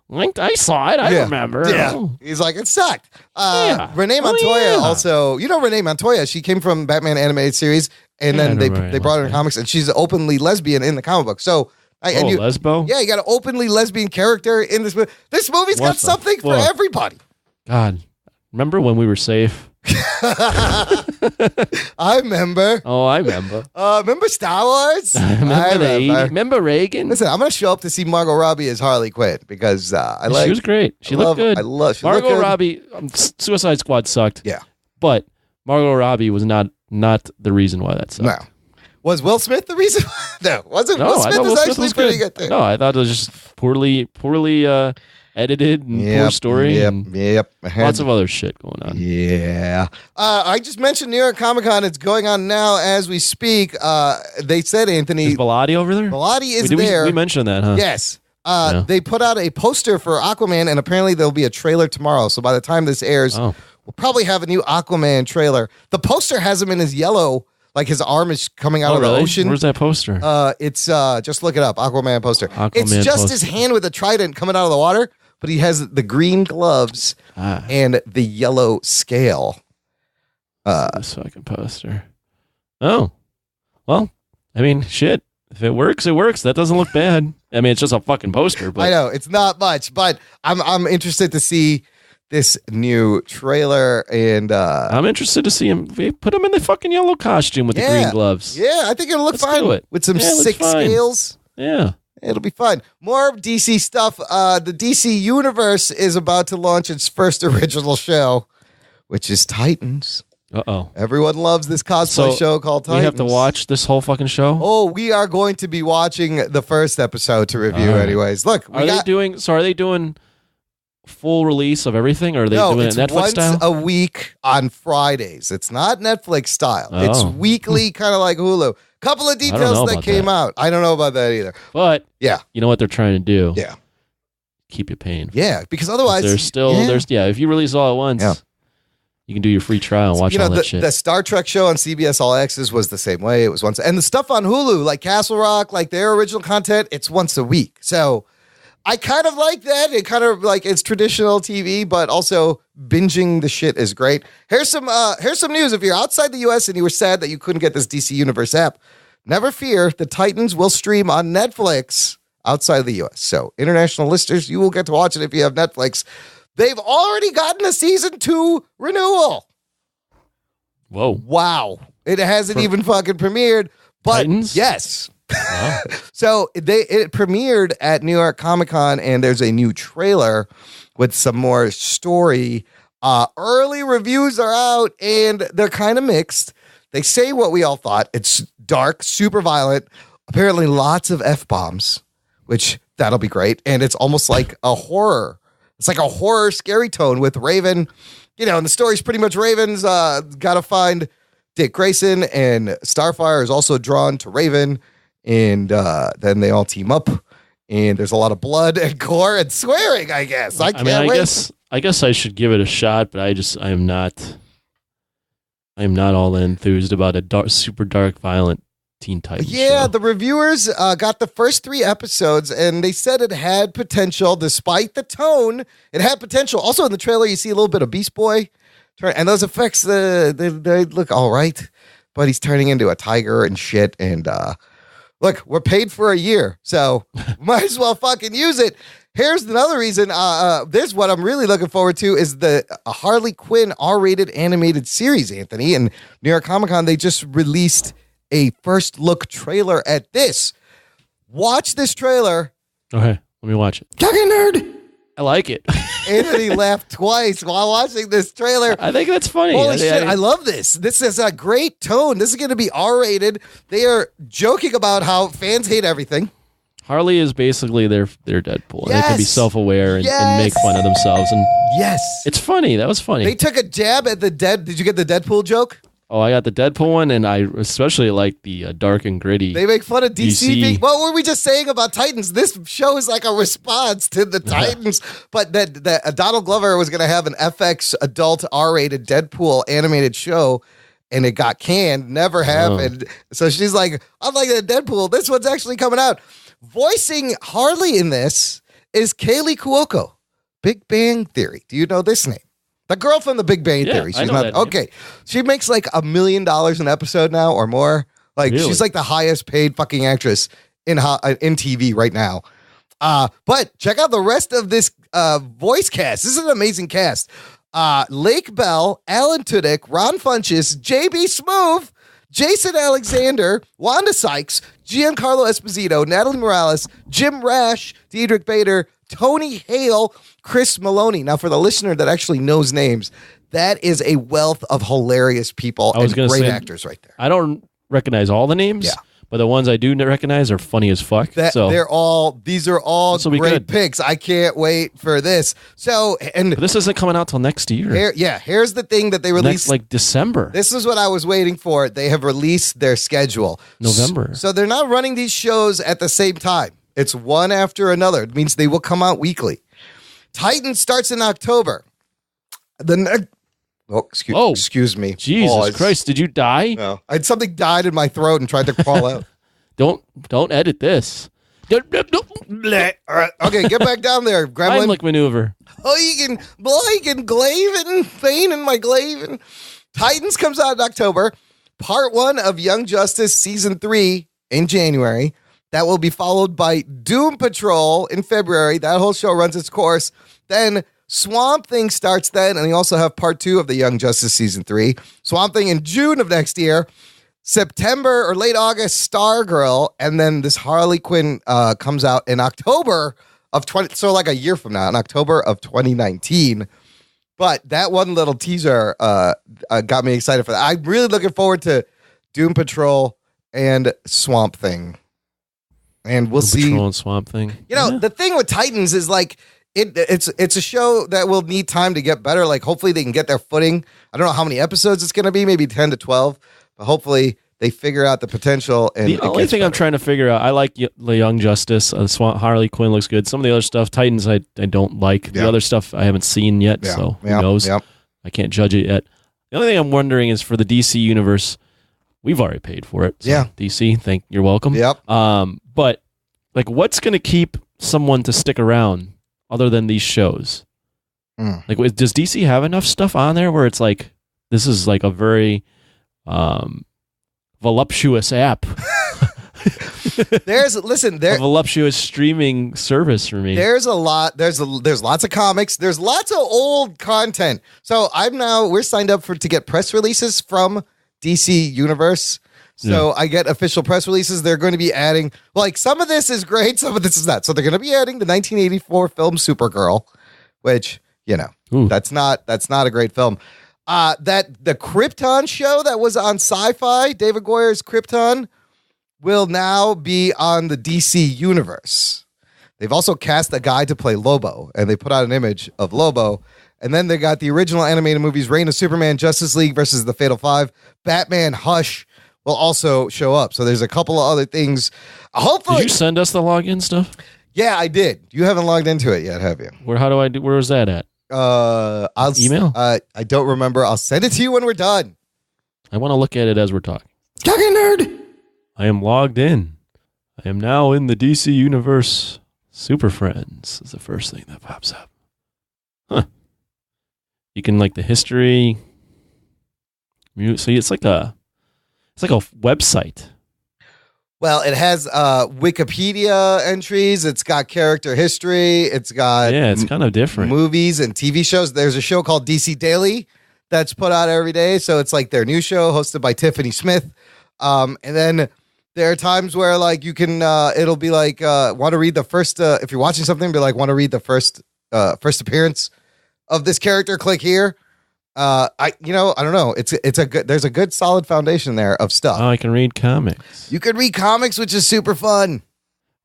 like, I saw it. I remember. Yeah, Oh. he's like, it sucked. Yeah. Renee Oh, Montoya yeah. also, Renee Montoya, she came from Batman animated series, and Yeah, then I they remember brought her in that. comics, and she's openly lesbian in the comic book. So, Lesbo? yeah, you got an openly lesbian character in this movie. This movie's What got the something for fuck? everybody. God, remember when we were safe? I remember. Oh, I remember. Remember Star Wars? Remember the 80s? Remember Reagan? Listen, I'm going to show up to see Margot Robbie as Harley Quinn because She was great. She looked good. she looked Margot good. Robbie, Suicide Squad sucked. Yeah. But Margot Robbie was not the reason why that sucked. No. Was Will Smith the reason? No, wasn't. No, Will I Smith thought is Will Smith actually was pretty good. good too. No, I thought it was just poorly edited and poor story and Yep. lots of other shit going on. Yeah. I just mentioned New York Comic Con. It's going on now as we speak. They said, Anthony, Is Bellotti over there? Bellotti is Did there. We mentioned that, huh? Yes. Yeah. They put out a poster for Aquaman, and apparently there'll be a trailer tomorrow. So by the time this airs, Oh. we'll probably have a new Aquaman trailer. The poster has him in his yellow, like his arm is coming out Oh, of the really? ocean. Where's that poster? It's just look it up, Aquaman poster. Aquaman It's just poster. his hand with a trident coming out of the water, but he has the green gloves and the yellow scale. This fucking poster. Oh. Well, I mean, shit. If it works, it works. That doesn't look bad. I mean, it's just a fucking poster. But I know it's not much, but I'm interested to see this new trailer, and I'm interested to see him. Put him in the fucking yellow costume with the green gloves. Yeah, I think it'll look Let's fine do it. with some Yeah, it looks sick fine. scales. Yeah. It'll be fun. More DC stuff. The DC Universe is about to launch its first original show, which is Titans. Uh-oh. Everyone loves this cosplay show called Titans. We have to watch this whole fucking show? Oh, we are going to be watching the first episode to review anyways. Look, are they doing full release of everything, or are they doing it Netflix once style? a week on Fridays. It's not Netflix style. It's weekly, kind of like Hulu. Couple of details that came out. I don't know about that either. But yeah, you know what they're trying to do? Yeah. Keep you paying. Yeah, because otherwise if you release all at once, you can do your free trial and watch all that shit. The Star Trek show on CBS All Access was the same way. It was once, and the stuff on Hulu, like Castle Rock, like their original content, it's once a week. So I kind of like that. It kind of like it's traditional TV, but also binging the shit is great. Here's some news. If you're outside the US and you were sad that you couldn't get this DC Universe app, never fear. The Titans will stream on Netflix outside of the US. So international listeners, you will get to watch it if you have Netflix. They've already gotten a season 2 renewal. Whoa. Wow. It hasn't even fucking premiered. But Titans? Yes. Wow. So it premiered at New York Comic Con, and there's a new trailer with some more story. Early reviews are out, and they're kind of mixed. They say what we all thought. It's dark, super violent, apparently lots of F-bombs, which that'll be great. And it's almost like a horror. It's like a horror scary tone with Raven. You know, and the story's pretty much Raven's got to find Dick Grayson, and Starfire is also drawn to Raven. And then they all team up, and there's a lot of blood and gore and swearing, I guess. I guess I should give it a shot, but I am not all enthused about a super dark, violent Teen Titans show. The reviewers got the first 3 episodes, and they said it had potential, despite the tone. It had potential. Also, in the trailer, you see a little bit of Beast Boy, and those effects, they look all right, but he's turning into a tiger and shit, and look, we're paid for a year, so might as well fucking use it. Here's another reason. This what I'm really looking forward to is the Harley Quinn R-rated animated series, Anthony. And New York Comic Con, they just released a first look trailer at this. Watch this trailer. Okay, let me watch it. Talking nerd. I like it. Anthony laughed twice while watching this trailer. I think that's funny. Holy shit, I love this. This is a great tone. This is going to be R-rated. They are joking about how fans hate everything. Harley is basically their Deadpool. Yes. They can be self-aware and make fun of themselves. And yes. It's funny. That was funny. They took a jab at the Did you get the Deadpool joke? Oh, I got the Deadpool one, and I especially like the dark and gritty. They make fun of DC. What were we just saying about Titans? This show is like a response to the Titans. But that Donald Glover was going to have an FX adult R-rated Deadpool animated show, and it got canned. Never happened. So she's like, unlike the Deadpool, this one's actually coming out. Voicing Harley in this is Kaylee Cuoco, Big Bang Theory. Do you know this name? The girl from the Big Bang Theory. She's not okay. She makes like $1 million an episode now or more. Like she's like the highest paid fucking actress in TV right now. But check out the rest of this voice cast. This is an amazing cast. Lake Bell, Alan Tudyk, Ron Funches, JB Smoove, Jason Alexander, Wanda Sykes, Giancarlo Esposito, Natalie Morales, Jim Rash, Diedrich Bader, Tony Hale, Chris Maloney. Now, for the listener that actually knows names, that is a wealth of hilarious people and great actors right there. I don't recognize all the names, but the ones I do recognize are funny as fuck. These are all great picks. I can't wait for this. But this isn't coming out till next year. Here's the thing that they released like December. This is what I was waiting for. They have released their schedule. November. So they're not running these shows at the same time. It's one after another. It means they will come out weekly. Titan starts in October. Excuse me. Jesus Christ, did you die? No. Something died in my throat and tried to crawl out. Don't edit this. All right. Okay, get back down there, Gremlin. Heimlich maneuver. Pain in my Glaven. Titans comes out in October. Part 1 of Young Justice Season 3 in January. That will be followed by Doom Patrol in February. That whole show runs its course. Then Swamp Thing starts then, and you also have part 2 of the Young Justice season 3. Swamp Thing in June of next year. September or late August, Stargirl, and then this Harley Quinn comes out in October of so like a year from now, in October of 2019. But that one little teaser got me excited for that. I'm really looking forward to Doom Patrol and Swamp Thing, and we'll see. Patrol and Swamp Thing. You know, the thing with Titans is like it's a show that will need time to get better. Like hopefully they can get their footing. I don't know how many episodes it's going to be, maybe 10 to 12. But hopefully they figure out the potential. And the only thing I'm trying to figure out, I like the Young Justice. Harley Quinn looks good. Some of the other stuff, Titans, I don't like. The other stuff I haven't seen yet, so who knows? I can't judge it yet. The only thing I'm wondering is for the DC universe, we've already paid for it. So DC, you're welcome. Yep. But like, what's going to keep someone to stick around other than these shows? Like, does DC have enough stuff on there where it's like this is like a very voluptuous app? There's a voluptuous streaming service for me. There's a lot. There's lots of comics. There's lots of old content. So we're signed up to get press releases from DC Universe. So I get official press releases. They're going to be adding, like, some of this is great, some of this is not. So they're going to be adding the 1984 film Supergirl, which, that's not a great film. That the Krypton show that was on Sci-Fi, David Goyer's Krypton, will now be on the DC Universe. They've also cast a guy to play Lobo, and they put out an image of Lobo. And then they got the original animated movies, Reign of Superman, Justice League versus the Fatal Five, Batman, Hush will also show up. So there's a couple of other things. Hopefully, did you send us the login stuff? Yeah, I did. You haven't logged into it yet, have you? Where was that at? I'll email. I don't remember. I'll send it to you when we're done. I want to look at it as we're talking. Talking nerd. I am logged in. I am now in the DC Universe. Super Friends is the first thing that pops up. Huh. You can like the history. So it's like a website. Well, it has Wikipedia entries. It's got character history. It's got it's kind of different movies and TV shows. There's a show called DC Daily that's put out every day. So it's like their new show hosted by Tiffany Smith. And then there are times where like you can, it'll be like, want to read the first, if you're watching something, be like, want to read the first appearance of this character, click here. I don't know. There's a good solid foundation there of stuff. Oh, I can read comics. You can read comics, which is super fun.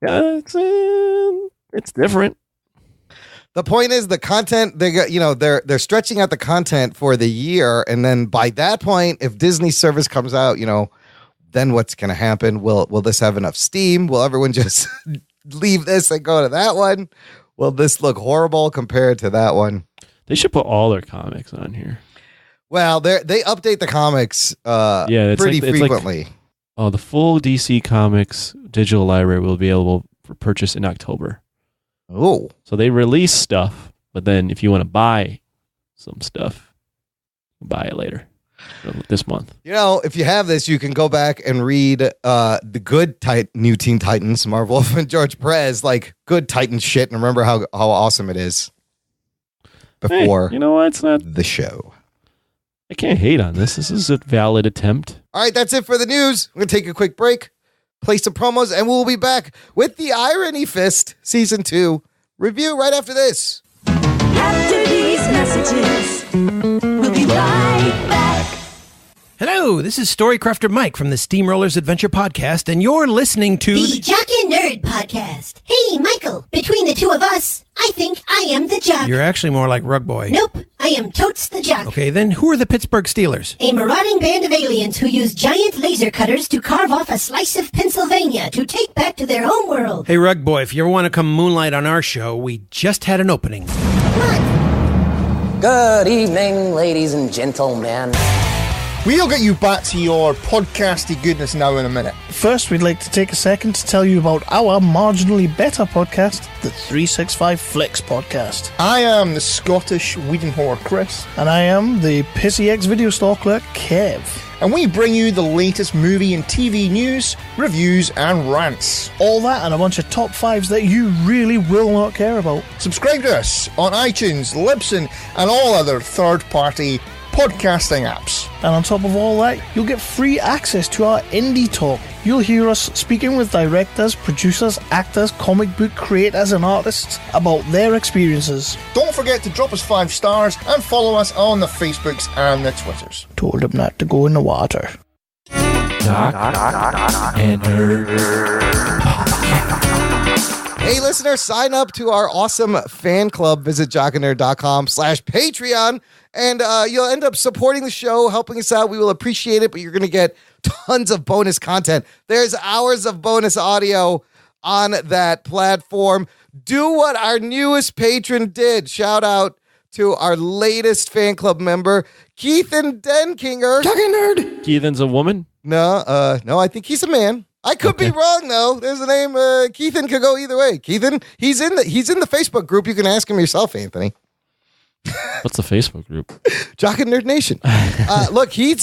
It's different. The point is the content they're stretching out the content for the year, and then by that point, if Disney's service comes out, then what's going to happen? Will this have enough steam? Will everyone just leave this and go to that one? Will this look horrible compared to that one? They should put all their comics on here. Well, they update the comics pretty frequently. The full DC Comics digital library will be available for purchase in October. Oh. So they release stuff, but then if you want to buy some stuff, buy it later this month. If you have this, you can go back and read the good new Teen Titans, Marv Wolf and George Perez, like good Titans shit, and remember how awesome it is. Before it's not the show. I can't hate on this. This is a valid attempt. All right, that's it for the news. We're going to take a quick break, play some promos, and we'll be back with the Irony Fist Season 2 review right after this. After these messages, we'll be right back. Hello, this is Storycrafter Mike from the Steamrollers Adventure Podcast, and you're listening to the Jock and Nerd Podcast. Hey, Michael, between the two of us, I think I am the jock. You're actually more like Rug Boy. Nope, I am totes the jock. Okay, then who are the Pittsburgh Steelers? A marauding band of aliens who use giant laser cutters to carve off a slice of Pennsylvania to take back to their home world. Hey, Rug Boy, if you ever want to come moonlight on our show, we just had an opening. What? Good evening, ladies and gentlemen. We'll get you back to your podcasty goodness now in a minute. First, we'd like to take a second to tell you about our marginally better podcast, the 365 Flicks podcast. I am the Scottish Whedon whore, Chris. And I am the pissy ex-video store clerk, Kev. And we bring you the latest movie and TV news, reviews, and rants. All that and a bunch of top fives that you really will not care about. Subscribe to us on iTunes, Libsyn, and all other third-party podcasting apps. And on top of all that, you'll get free access to our indie talk. You'll hear us speaking with directors, producers, actors, comic book creators, and artists about their experiences. Don't forget to drop us 5 stars and follow us on the Facebooks and the Twitters. Told him not to go in the water. And Hey, listener, sign up to our awesome fan club. Visit jockandnerd.com/Patreon, and you'll end up supporting the show, helping us out. We will appreciate it, but you're going to get tons of bonus content. There's hours of bonus audio on that platform. Do what our newest patron did. Shout out to our latest fan club member, Keithan Denkinger. Talking nerd. Keithan's a woman? No, I think he's a man. I could be wrong though. There's a name. Keithan could go either way. Keithan, he's in the Facebook group. You can ask him yourself, Anthony. What's the Facebook group? Jock and Nerd Nation. Look, he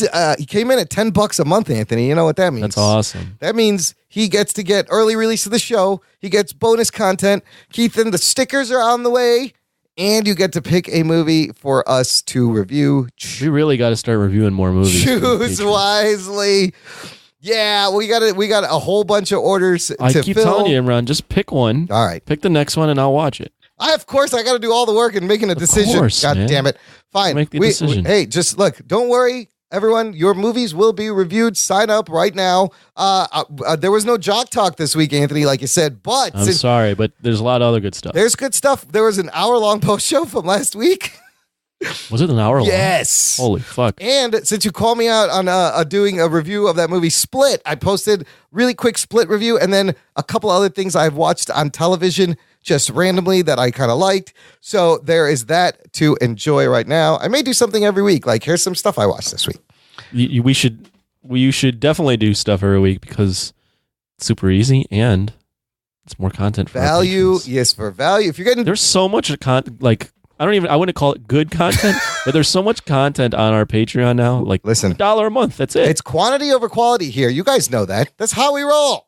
came in at $10 a month, Anthony. You know what that means? That's awesome. That means he gets to get early release of the show. He gets bonus content. Keithan, the stickers are on the way, and you get to pick a movie for us to review. We really got to start reviewing more movies. Choose wisely. Yeah, we got a whole bunch of orders I to keep fill. telling you, Imran, just pick one. All right. Pick the next one and I'll watch it. Of course, I got to do all the work in making a decision. course, God man. damn it. Fine. Make the decision. Hey, just look, don't worry, everyone. Your movies will be reviewed. Sign up right now. There was no Jock Talk this week, Anthony, like you said, but I'm sorry, but there's a lot of other good stuff. there's good stuff. There was an hour-long post show from last week. Was it an hour long? Yes. Holy fuck. And since you called me out on doing a review of that movie Split, I posted really quick Split review and then a couple other things I've watched on television just randomly that I kind of liked. So there is that to enjoy right now. I may do something every week. Like, here's some stuff I watched this week. You should definitely do stuff every week because it's super easy and it's more content for our Value, patrons. yes, for value. If you're getting There's so much content, like I wouldn't call it good content, but there's so much content on our Patreon now. Like, listen, $1 a month. That's it. It's quantity over quality here. You guys know that. That's how we roll.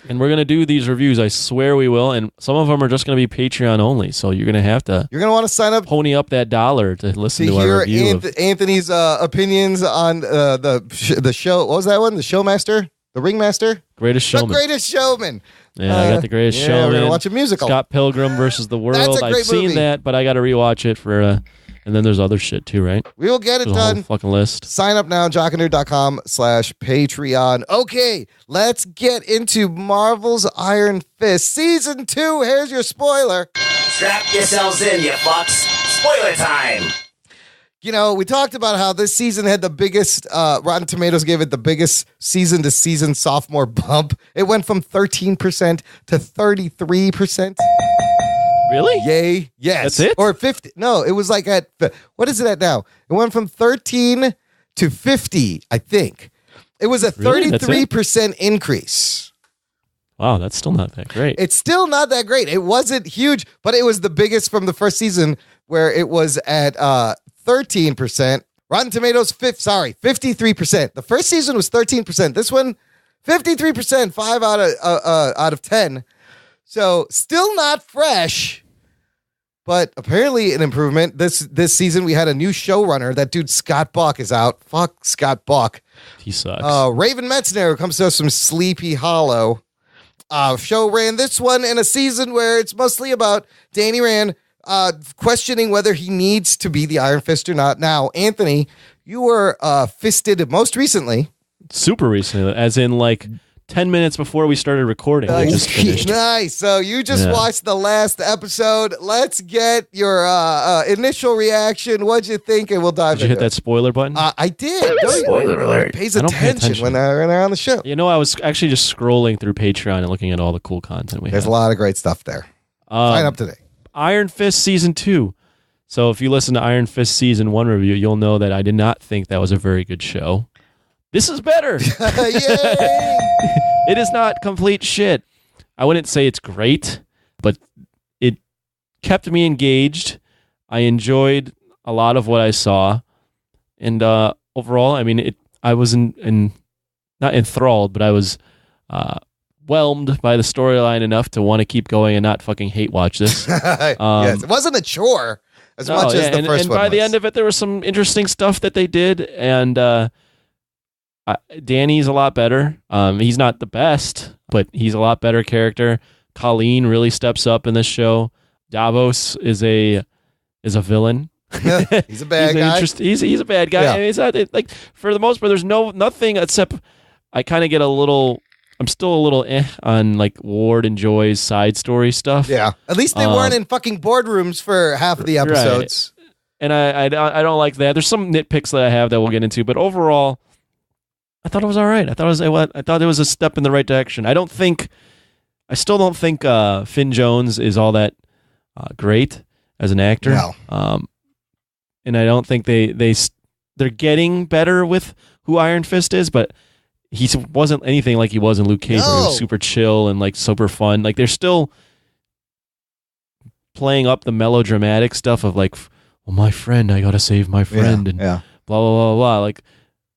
And we're gonna do these reviews. I swear we will. And some of them are just gonna be Patreon only. So you're gonna have to. You're gonna want to sign up. Pony up that $1 to listen to our hear review. Anthony's opinions on the show. What was that one? The Showmaster, the Ringmaster, Greatest Showman. The Greatest Showman. Yeah, I got The Greatest Showman. We're gonna watch a musical. Scott Pilgrim versus the World. That's a great I've seen movie. that, but I got to rewatch it for. And then there's other shit too, right? We will get it There's a whole done. fucking list. Sign up now, jockandnerd.com/Patreon. Okay, let's get into Marvel's Iron Fist Season 2. Here's your spoiler. Strap yourselves in, you fucks. Spoiler time. You know, we talked about how this season had the biggest, Rotten Tomatoes gave it the biggest season-to-season sophomore bump. It went from 13% to 33%. Really? Yay. Yes. That's it? Or 50. No, it was like at, what is it at now? It went from 13 to 50, I think. It was a Really? That's it? 33% increase. Wow, that's still not that great. It's still not that great. It wasn't huge, but it was the biggest from the first season where it was at 13%. Rotten Tomatoes, 53%. The first season was 13%. This one, 53%, 5 out of 10. So still not fresh, but apparently an improvement. This season we had a new showrunner. That dude Scott Buck is out. Fuck Scott Buck. He sucks. Raven Metzner, who comes to us from Sleepy Hollow. Show ran this one in a season where it's mostly about Danny Rand questioning whether he needs to be the Iron Fist or not. Now, Anthony, you were fisted most recently. Super recently, as in like 10 minutes before we started recording. We just finished. Nice. So you just watched the last episode. Let's get your initial reaction. What'd you think? And we'll dive Did you into hit that spoiler button? I did. Spoiler alert. Pays I don't pay attention when they're on the show. You know, I was actually just scrolling through Patreon and looking at all the cool content we have. There's a lot of great stuff there. Sign up today. Iron Fist Season 2. So if you listen to Iron Fist Season 1 review, you'll know that I did not think that was a very good show. This is better. Yay! It is not complete shit. I wouldn't say it's great, but it kept me engaged. I enjoyed a lot of what I saw. And overall, I mean, I was not enthralled, but I was whelmed by the storyline enough to want to keep going and not fucking hate watch this. Yes, it wasn't a chore as much as the first one. And by the end of it, there was some interesting stuff that they did, and Danny's a lot better. He's not the best, but he's a lot better character. Colleen really steps up in this show. Davos is a villain. He's a bad guy. He's a bad guy. Yeah. I mean, it's not like for the most part. There's nothing except I kind of get a little. I'm still a little on like Ward and Joy's side story stuff. Yeah, at least they weren't in fucking boardrooms for half of the episodes. Right. And I don't like that. There's some nitpicks that I have that we'll get into, but overall, I thought it was all right. I thought it was a step in the right direction. I still don't think Finn Jones is all that great as an actor. No. And I don't think they're getting better with who Iron Fist is, but he wasn't anything like he was in Luke Cage, where he was super chill and like super fun. Like they're still playing up the melodramatic stuff of like, well, my friend, I gotta save my friend, and blah blah blah blah. Like,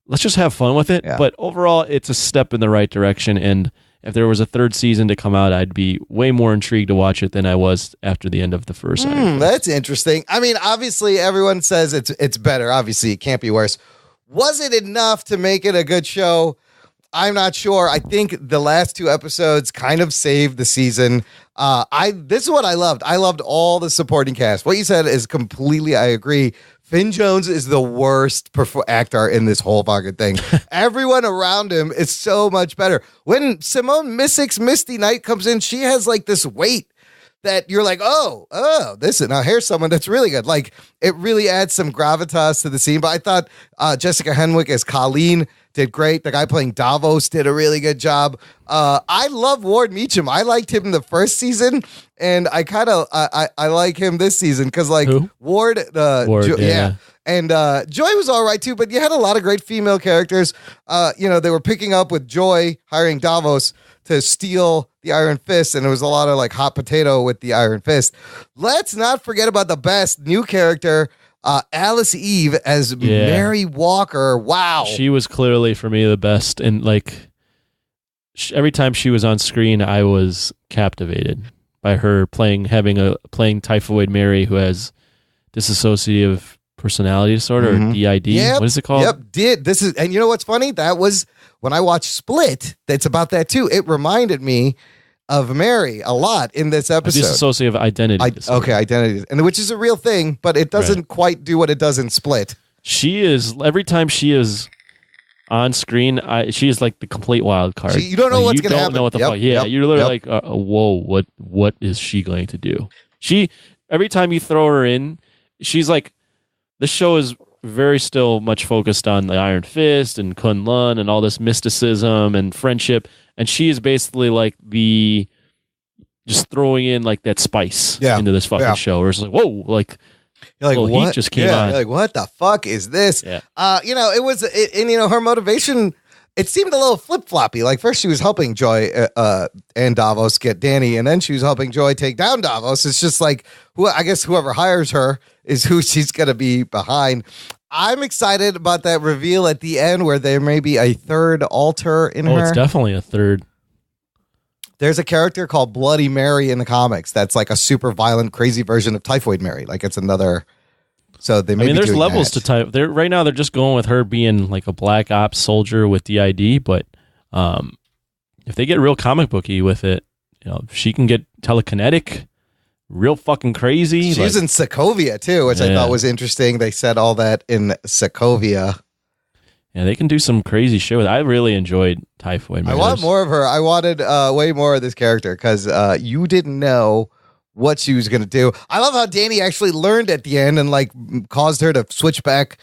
let's just have fun with it. Yeah. But overall, it's a step in the right direction. And if there was a third season to come out, I'd be way more intrigued to watch it than I was after the end of the first. That's interesting. I mean, obviously, everyone says it's better. Obviously, it can't be worse. Was it enough to make it a good show? I'm not sure. I think the last two episodes kind of saved the season. This is what I loved. I loved all the supporting cast. What you said is completely, I agree. Finn Jones is the worst actor in this whole fucking thing. Everyone around him is so much better. When Simone Missick's Misty Knight comes in, she has like this weight that you're like, now here's someone that's really good. Like, it really adds some gravitas to the scene. But I thought Jessica Henwick as Colleen did great. The guy playing Davos did a really good job. I love Ward Meacham. I liked him in the first season, and I kind of I like him this season because like Who? Ward, yeah. And Joy was all right too, but you had a lot of great female characters. They were picking up with Joy hiring Davos to steal the Iron Fist, and it was a lot of like hot potato with the Iron Fist. Let's not forget about the best new character, Alice Eve as Mary Walker. Wow. She was clearly, for me, the best. And like every time she was on screen, I was captivated by her playing Typhoid Mary, who has dissociative personality disorder, or DID. What is it called? And you know what's funny? That was when I watched Split. That's about that too. It reminded me of Mary a lot in this episode. Dissociative identity disorder. Identity, and which is a real thing, but it doesn't quite do what it does in Split. She is, every time she is on screen, she is like the complete wild card. You don't know what's going to happen. You don't know what the fuck. Yeah, you're literally like, whoa, what is she going to do? Every time you throw her in, she's like, the show is very still much focused on the Iron Fist and Kunlun and all this mysticism and friendship, and she is basically like just throwing in like that spice into this fucking show. Where it's like, whoa, like, you're like, what? Heat just came on. You're like, what the fuck is this? Yeah. Her motivation, it seemed a little flip-floppy. Like, first she was helping Joy and Davos get Danny, and then she was helping Joy take down Davos. It's just like, I guess whoever hires her is who she's going to be behind. I'm excited about that reveal at the end where there may be a third alter in her. Oh, it's definitely a third. There's a character called Bloody Mary in the comics that's like a super violent, crazy version of Typhoid Mary. Like, it's another... So they may be there's doing levels to type. Right now, they're just going with her being like a black ops soldier with DID. But if they get real comic booky with it, she can get telekinetic, real fucking crazy. She's in Sokovia too, which I thought was interesting. They said all that in Sokovia. Yeah, they can do some crazy shit with it. I really enjoyed Typhoid Mary. I want more of her. I wanted way more of this character because you didn't know what she was going to do. I love how Danny actually learned at the end and like caused her to switch back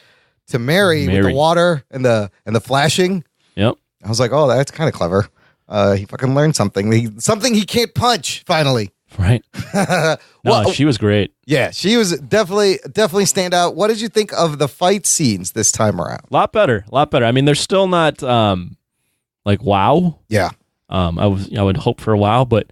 to Mary. With the water and the flashing. Yep. I was like, oh, that's kind of clever. He fucking learned something. Something he can't punch, finally. Right. No, she was great. Yeah, she was definitely stand out. What did you think of the fight scenes this time around? A lot better. I mean, they're still not like wow. Yeah. I would hope for a wow, but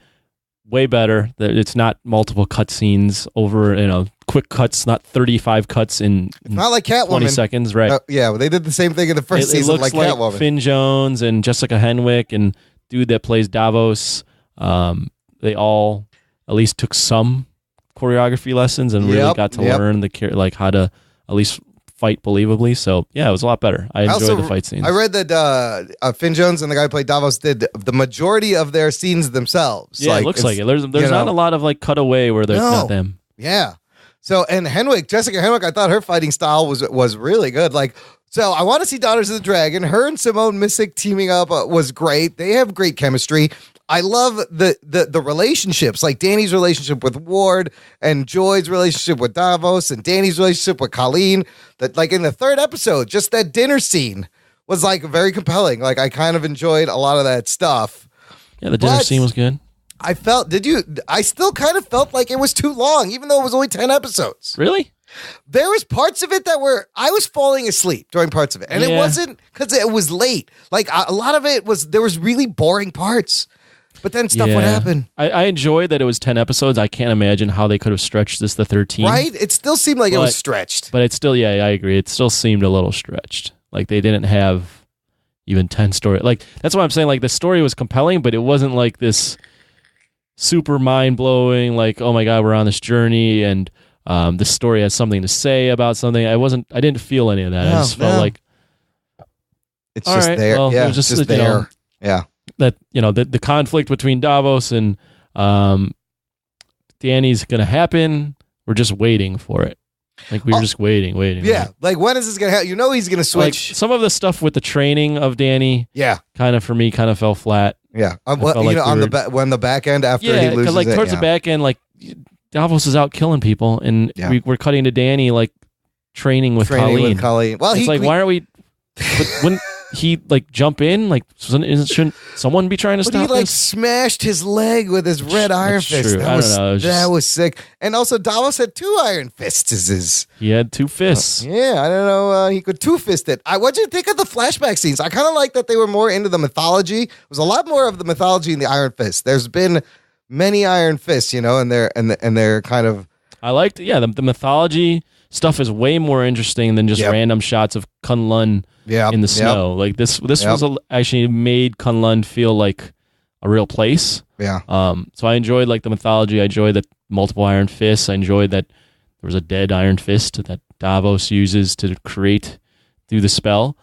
way better. It's not multiple cut scenes over, quick cuts, not 35 cuts in not like Catwoman. 20 seconds, right? Yeah, they did the same thing in the first season, it looks like Catwoman. Finn Jones and Jessica Henwick and dude that plays Davos. They all at least took some choreography lessons and really got to learn how to at least fight believably. So yeah, it was a lot better. I enjoyed the fight scenes. I read that Finn Jones and the guy who played Davos did the majority of their scenes themselves. Yeah, it looks like it. There's not a lot of like cutaway where there's not them. Yeah. So and Jessica Henwick, I thought her fighting style was really good. So I want to see Daughters of the Dragon. Her and Simone Missick teaming up was great. They have great chemistry. I love the relationships, like Danny's relationship with Ward and Joy's relationship with Davos and Danny's relationship with Colleen. That like in the third episode, just that dinner scene was like very compelling. Like I kind of enjoyed a lot of that stuff. Yeah, the dinner scene was good. I still kind of felt like it was too long, even though it was only 10 episodes. Really? There was parts of it that I was falling asleep during parts of it. And it wasn't because it was late. Like a lot of it there was really boring parts. But then stuff would happen. I enjoyed that it was 10 episodes. I can't imagine how they could have stretched this to 13. Right? It still seemed like it was stretched. But it's still, I agree. It still seemed a little stretched. Like they didn't have even 10 story. Like that's why I'm saying like the story was compelling, but it wasn't like this super mind-blowing, like, oh my God, we're on this journey and this story has something to say about something. I didn't feel any of that. I just felt like it's just there. Well, it was just there. Yeah. That the conflict between Davos and Danny's gonna happen. We're just waiting for it. Like we were just waiting. Yeah, like when is this gonna happen? He's gonna switch. Like, some of the stuff with the training of Danny. Yeah, kind of for me, kind of fell flat. Yeah, on the back end after he loses like towards the back end, like Davos is out killing people, and we're cutting to Danny like training with Colleen. Well, it's why aren't we? Wouldn't he like jump in? Like, shouldn't someone be trying to stop this? He smashed his leg with his red iron fist. True. That was sick. And also, Davos had 2 iron fists. He had 2 fists. Yeah, I don't know. He could 2-fist it. What'd you think of the flashback scenes? I kind of like that they were more into the mythology. It was a lot more of the mythology in the Iron Fist. There's been many Iron Fists, and they're kind of. I liked, the mythology stuff is way more interesting than just random shots of Kunlun in the snow. Like this was actually made Kunlun feel like a real place. Yeah. So I enjoyed like the mythology. I enjoyed the multiple Iron Fists. I enjoyed that there was a dead Iron Fist that Davos uses to do the spell.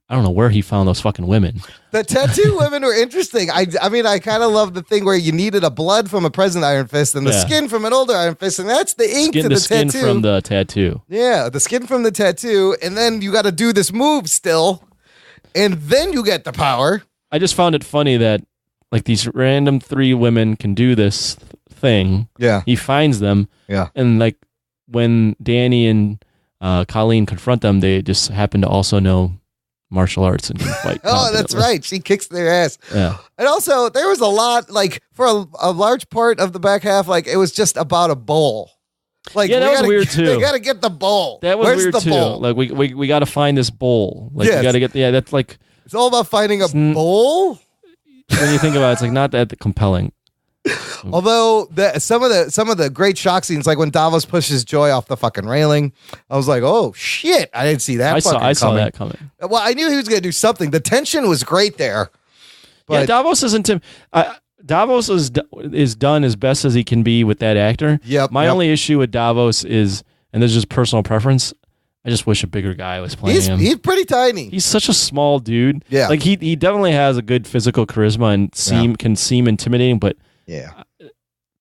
I don't know where he found those fucking women. The tattoo women were interesting. I mean, I kind of love the thing where you needed a blood from a present Iron Fist and the skin from an older Iron Fist, and that's the ink to the skin tattoo. From the tattoo. Yeah, the skin from the tattoo, and then you got to do this move still, and then you get the power. I just found it funny that like these random 3 women can do this thing. Yeah. He finds them. Yeah. And like when Danny and Colleen confront them, they just happen to also know martial arts and can fight. Oh, that's right. She kicks their ass. Yeah. And also, there was a lot, like, for a large part of the back half, like, it was just about a bowl. Like, that was weird, too. They got to get the bowl. That was Where's weird, the too. bowl? Like, we got to find this bowl. Like, we got to get, that's like... It's all about finding a bowl? When you think about it, it's like not that compelling. Although some of the great shock scenes, like when Davos pushes Joy off the fucking railing, I was like, "Oh shit!" I didn't see that. I saw that coming. Well, I knew he was going to do something. The tension was great there. But Davos isn't. Davos is done as best as he can be with that actor. My only issue with Davos is, and this is just personal preference, I just wish a bigger guy was playing him. He's pretty tiny. He's such a small dude. Yeah, like he definitely has a good physical charisma and can seem intimidating, but. Yeah.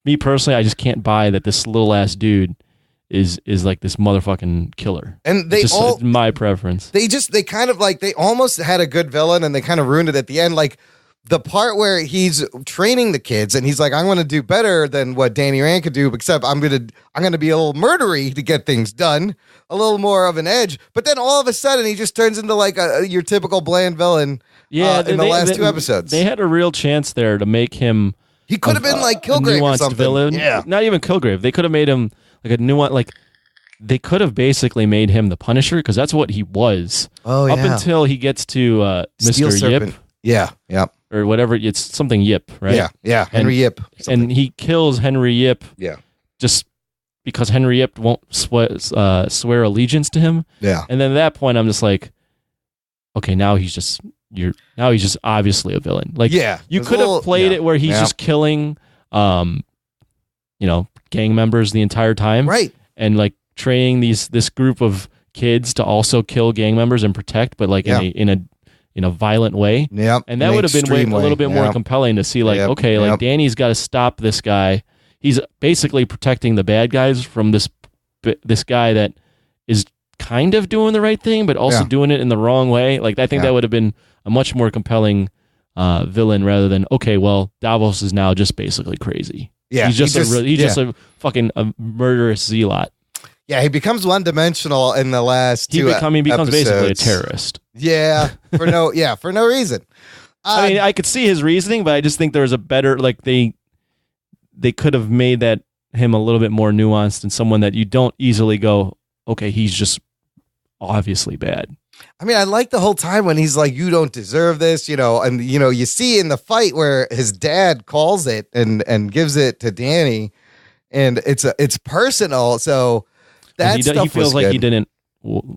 Me personally, I just can't buy that this little ass dude is like this motherfucking killer. And it's my preference. They kind of like, they almost had a good villain and they kind of ruined it at the end. Like the part where he's training the kids and he's like, I'm going to do better than what Danny Rand could do, except I'm going to be a little murdery to get things done, a little more of an edge. But then all of a sudden he just turns into like your typical bland villain. In the last 2 episodes. They had a real chance there to make him He could have been like Kilgrave or something. Villain. Yeah. Not even Kilgrave. They could have made him like a nuanced, like they could have basically made him the Punisher because that's what he was. Oh, Up until he gets to Steel Mr. Serpent. Yip. Yeah, yeah. Or whatever. It's something Yip, right? Yeah, yeah. Henry Yip. And he kills Henry Yip. Yeah. Just because Henry Yip won't swear allegiance to him. Yeah. And then at that point, I'm just like, okay, now he's just obviously a villain. Like, yeah, you could have played it where he's just killing, gang members the entire time, right? And like training this group of kids to also kill gang members and protect, but like in a violent way. Yeah, and that would have been a little bit more compelling to see. Like, okay, like Danny's got to stop this guy. He's basically protecting the bad guys from this guy that is kind of doing the right thing, but also doing it in the wrong way. Like, I think that would have been a much more compelling villain rather than, okay, well, Davos is now just basically crazy. Yeah, he's just a fucking murderous zealot. Yeah, he becomes one-dimensional in the last two he becomes episodes. Basically a terrorist. Yeah, for no reason. I mean, I could see his reasoning, but I just think there was a better, like, they could have made him a little bit more nuanced and someone that you don't easily go, okay, he's just obviously bad. I mean, I like the whole time when he's like, you don't deserve this, and, you see in the fight where his dad calls it and gives it to Danny, and it's personal. So that stuff he feels was like good.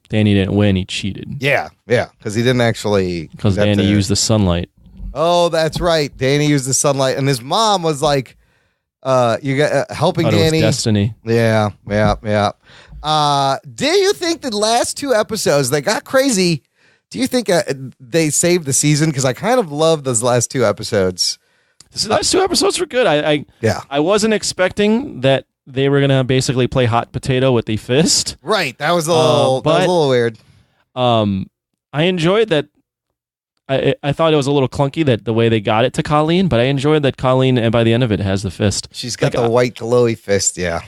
Danny didn't win. He cheated. Yeah, because he didn't actually. Because Danny used the sunlight. Oh, that's right. Danny used the sunlight, and his mom was like, "You got helping Danny." It was destiny. Yeah. Do you think the last two episodes they got crazy? Do you think they saved the season? Because I kind of love those last two episodes. The last two episodes were good. I wasn't expecting that they were gonna basically play hot potato with the fist. Right. That was a little weird. I enjoyed that. I thought it was a little clunky that the way they got it to Colleen, but I enjoyed that Colleen, and by the end of it, has the fist. She's got the white glowy fist. Yeah.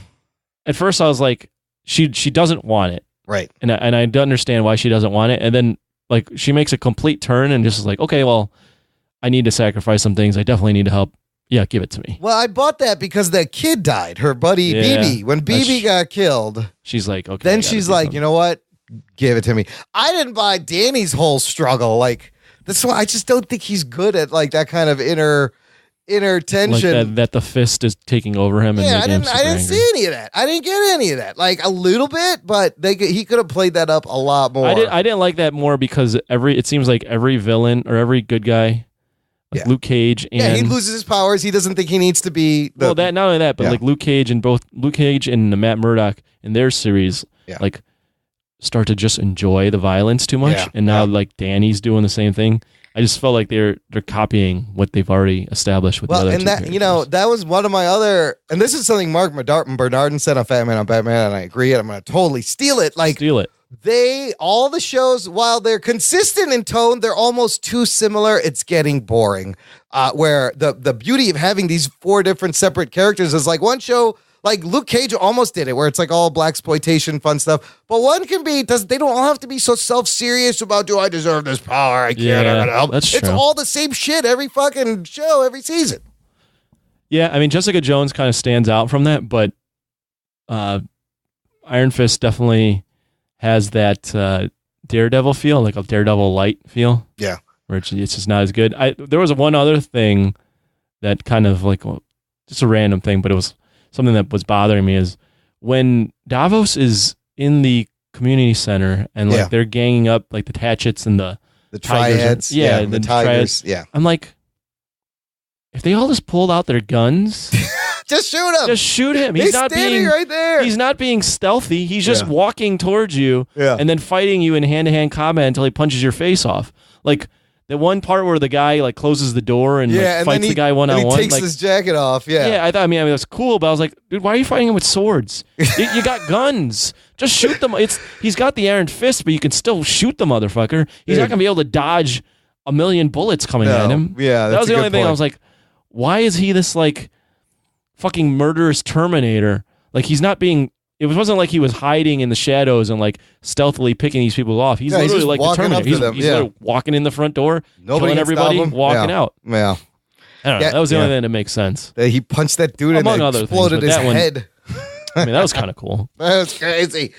At first, I was like, she doesn't want it, right? And I don't understand why she doesn't want it. And then like she makes a complete turn and just is like, okay, well, I need to sacrifice some things. I definitely need to help. Yeah, give it to me. Well, I bought that because that kid died. Her buddy BB. When BB got killed, she's like, okay. Then she's like, you know what? Give it to me. I didn't buy Danny's whole struggle. Like, that's why I just don't think he's good at like that kind of inner tension. Like that the fist is taking over him. Yeah, and I didn't see any of that. I didn't get any of that. Like a little bit, but he could have played that up a lot more. I didn't like that more because it seems like every villain or every good guy, like Luke Cage, and he loses his powers. He doesn't think he needs to be. Not only that, but like Luke Cage and Matt Murdock in their series, like start to just enjoy the violence too much, and now like Danny's doing the same thing. I just felt like they're copying what they've already established with the other two characters. That was one of my other, and this is something Mark Bernardin said on Fat Man on Batman, and I agree, and I'm going to totally steal it. All the shows, while they're consistent in tone, they're almost too similar. It's getting boring. Where the beauty of having these four different separate characters is like one show, like Luke Cage almost did it, where it's like all blaxploitation, fun stuff. But one can be, they don't all have to be so self-serious about, do I deserve this power? I can't, I gotta help. It's all the same shit every fucking show, every season. Yeah, I mean, Jessica Jones kind of stands out from that, but Iron Fist definitely has that Daredevil feel, like a Daredevil light feel. Yeah. Where it's just not as good. There was one other thing that kind of like, just a random thing, but it was something that was bothering me is when Davos is in the community center and like they're ganging up like the Hatchets and the Triads. The Tigers. Yeah. I'm like, if they all just pulled out their guns, just shoot him. Just shoot him. He's not standing right there. He's not being stealthy. He's just walking towards you and then fighting you in hand-to-hand combat until he punches your face off. Like the one part where the guy like closes the door and like, fights the guy one-on-one. He takes his jacket off. Yeah. I mean, that's cool, but I was like, dude, why are you fighting him with swords? You got guns. Just shoot them. He's got the Iron Fist, but you can still shoot the motherfucker. He's not gonna be able to dodge a million bullets coming at him. Yeah, that was the only thing. I was like, why is he this like fucking murderous Terminator? Like he's not being. It wasn't like he was hiding in the shadows and like stealthily picking these people off. He's literally like the Terminator. He's literally walking in the front door, killing everybody, walking out. Yeah. I don't know. That was the only thing that makes sense. He punched that dude Among and other exploded things, his but that one- head. I mean, that was kind of cool. That was crazy.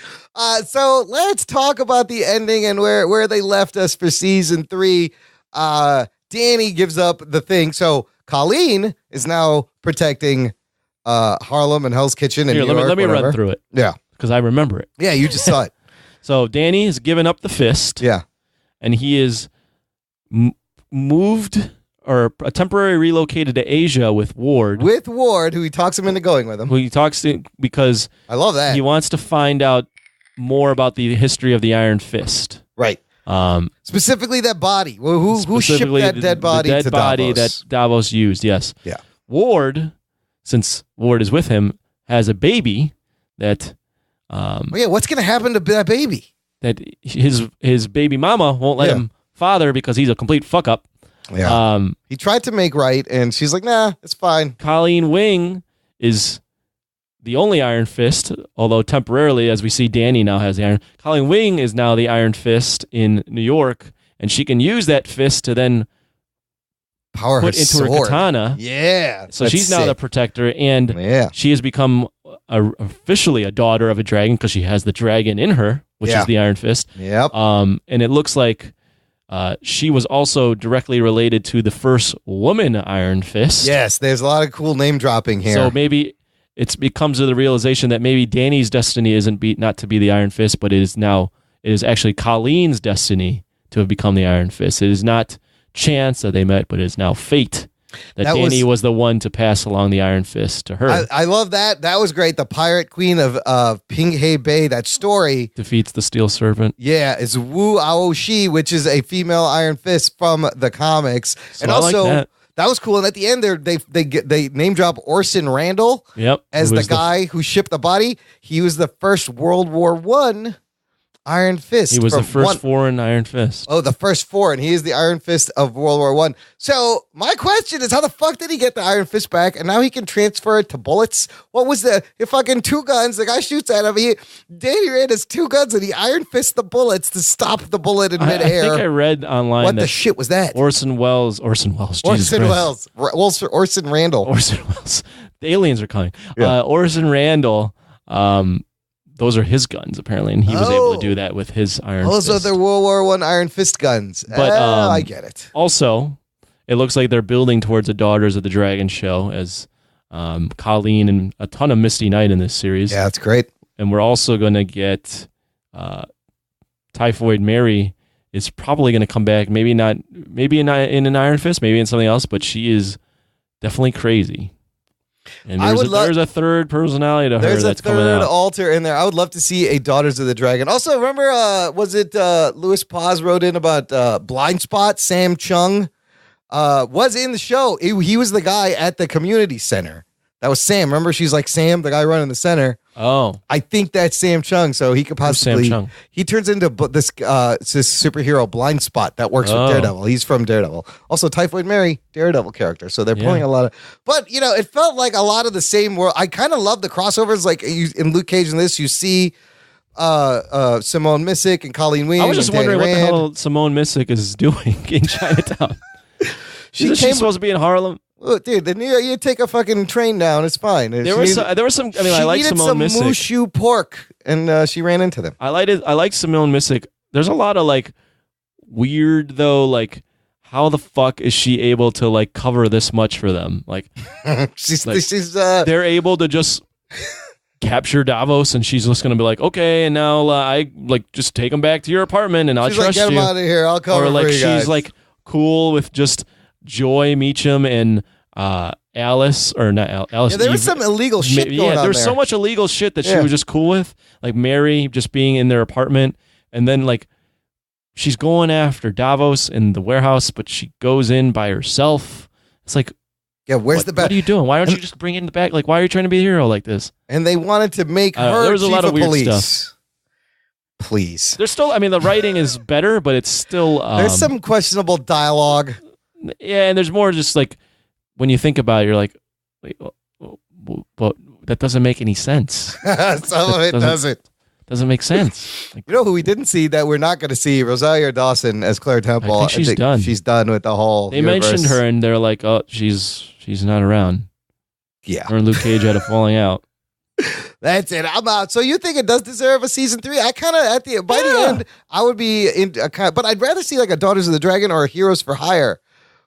So let's talk about the ending and where they left us for season 3. Danny gives up the thing. So Colleen is now protecting Harlem and Hell's Kitchen and Here, New York, let me whatever. run through it. Yeah. Because I remember it. Yeah, you just saw it. So Danny has given up the fist. Yeah. And he is moved or temporarily relocated to Asia with Ward. With Ward, who he talks him into going with him. Who he talks to because I love that. He wants to find out more about the history of the Iron Fist. Right. Specifically that body. Who shipped that dead body the dead to body Davos? that Davos used, yes. Yeah. Ward, since Ward is with him, has a baby that what's going to happen to that baby? That his baby mama won't let him father because he's a complete fuck up. Yeah. He tried to make right, and she's like, nah, it's fine. Colleen Wing is the only Iron Fist, although temporarily, as we see Danny now has the Iron. Colleen Wing is now the Iron Fist in New York, and she can use that fist to then put into sword. her katana. Yeah. So she's now the protector, and she has become officially a daughter of a dragon because she has the dragon in her, which is the Iron Fist. Yep. And it looks like she was also directly related to the first woman Iron Fist. Yes, there's a lot of cool name dropping here. So maybe it becomes to the realization that maybe Danny's destiny isn't not to be the Iron Fist, but it is actually Colleen's destiny to have become the Iron Fist. It is not chance that they met, but it is now fate that Danny was the one to pass along the Iron Fist to her. I love that. That was great. The Pirate Queen of Pinghe Bay, that story. Defeats the Steel Serpent. Yeah, it's Wu Aoshi, which is a female Iron Fist from the comics. So and I also, like that was cool. And at the end, they name drop Orson Randall as the guy who shipped the body. He was the first World War I Iron Fist. He was the first foreign Iron Fist. Oh, the first foreign. He is the Iron Fist of World War I. So my question is, how the fuck did he get the Iron Fist back? And now he can transfer it to bullets? What was the fucking 2 guns? The guy shoots at him. Danny Rand has 2 guns and he Iron Fists the bullets to stop the bullet in midair. I think I read online what the shit was that? Orson Welles. Orson Welles. Orson Randall. Orson Welles. The aliens are coming. Yeah. Orson Randall. Those are his guns, apparently, and he was able to do that with his Iron Fist. Those are the World War I Iron Fist guns. But I get it. Also, it looks like they're building towards a Daughters of the Dragon show as Colleen and a ton of Misty Knight in this series. Yeah, that's great. And we're also going to get Typhoid Mary is probably going to come back. Maybe not. Maybe in an Iron Fist. Maybe in something else. But she is definitely crazy. And there's a third personality to her that's coming out. There's a third alter in there. I would love to see a Daughters of the Dragon. Also, remember, was it Louis Paz wrote in about Blind Spot? Sam Chung was in the show. He was the guy at the community center. That was Sam. Remember, she's like Sam, the guy running the center. Oh, I think that's Sam Chung. So he could possibly. Sam Chung? He turns into this superhero Blind Spot that works with Daredevil. He's from Daredevil. Also, Typhoid Mary, Daredevil character. So they're pulling a lot of. But it felt like a lot of the same world. I kind of love the crossovers. Like in Luke Cage and this, you see Simone Missick and Colleen Wing. I was just wondering what the Rand. hell Simone Missick is doing in Chinatown. She's supposed to be in Harlem. Look, dude, you take a fucking train down, it's fine. There was some. I mean, I like Simone Missick. She needed some Mushu pork, and she ran into them. I like Simone Missick. There's a lot of weird though. How the fuck is she able to cover this much for them? They're able to just capture Davos, and she's just gonna be like, okay, and now I just take him back to your apartment, and I'll trust get you. him out of here. I'll cover or for you guys. She's cool with just Joy Meacham and Alice, or not Alice. Yeah, there was some illegal shit going on there was so much illegal shit that she was just cool with, like Mary just being in their apartment, and then she's going after Davos in the warehouse, but she goes in by herself. It's where's the back? What are you doing? Why don't you just bring it in the back? Why are you trying to be a hero like this? And they wanted to make her there was a chief lot of weird police. stuff. Please. There's still, the writing is better, but it's still there's some questionable dialogue. Yeah, and there's more just when you think about it, you're like, wait, but that doesn't make any sense. Some of it doesn't. doesn't make sense. Like, You know who we didn't see that we're not going to see? Rosario Dawson as Claire Temple. I think she's done. She's done with the whole they universe. mentioned her, and they're like, "Oh, she's not around." Yeah. Her and Luke Cage had a falling out. That's it. I'm out. So you think it does deserve a season 3? I kind of by the end I would be in a kind, but I'd rather see like a Daughters of the Dragon or a Heroes for Hire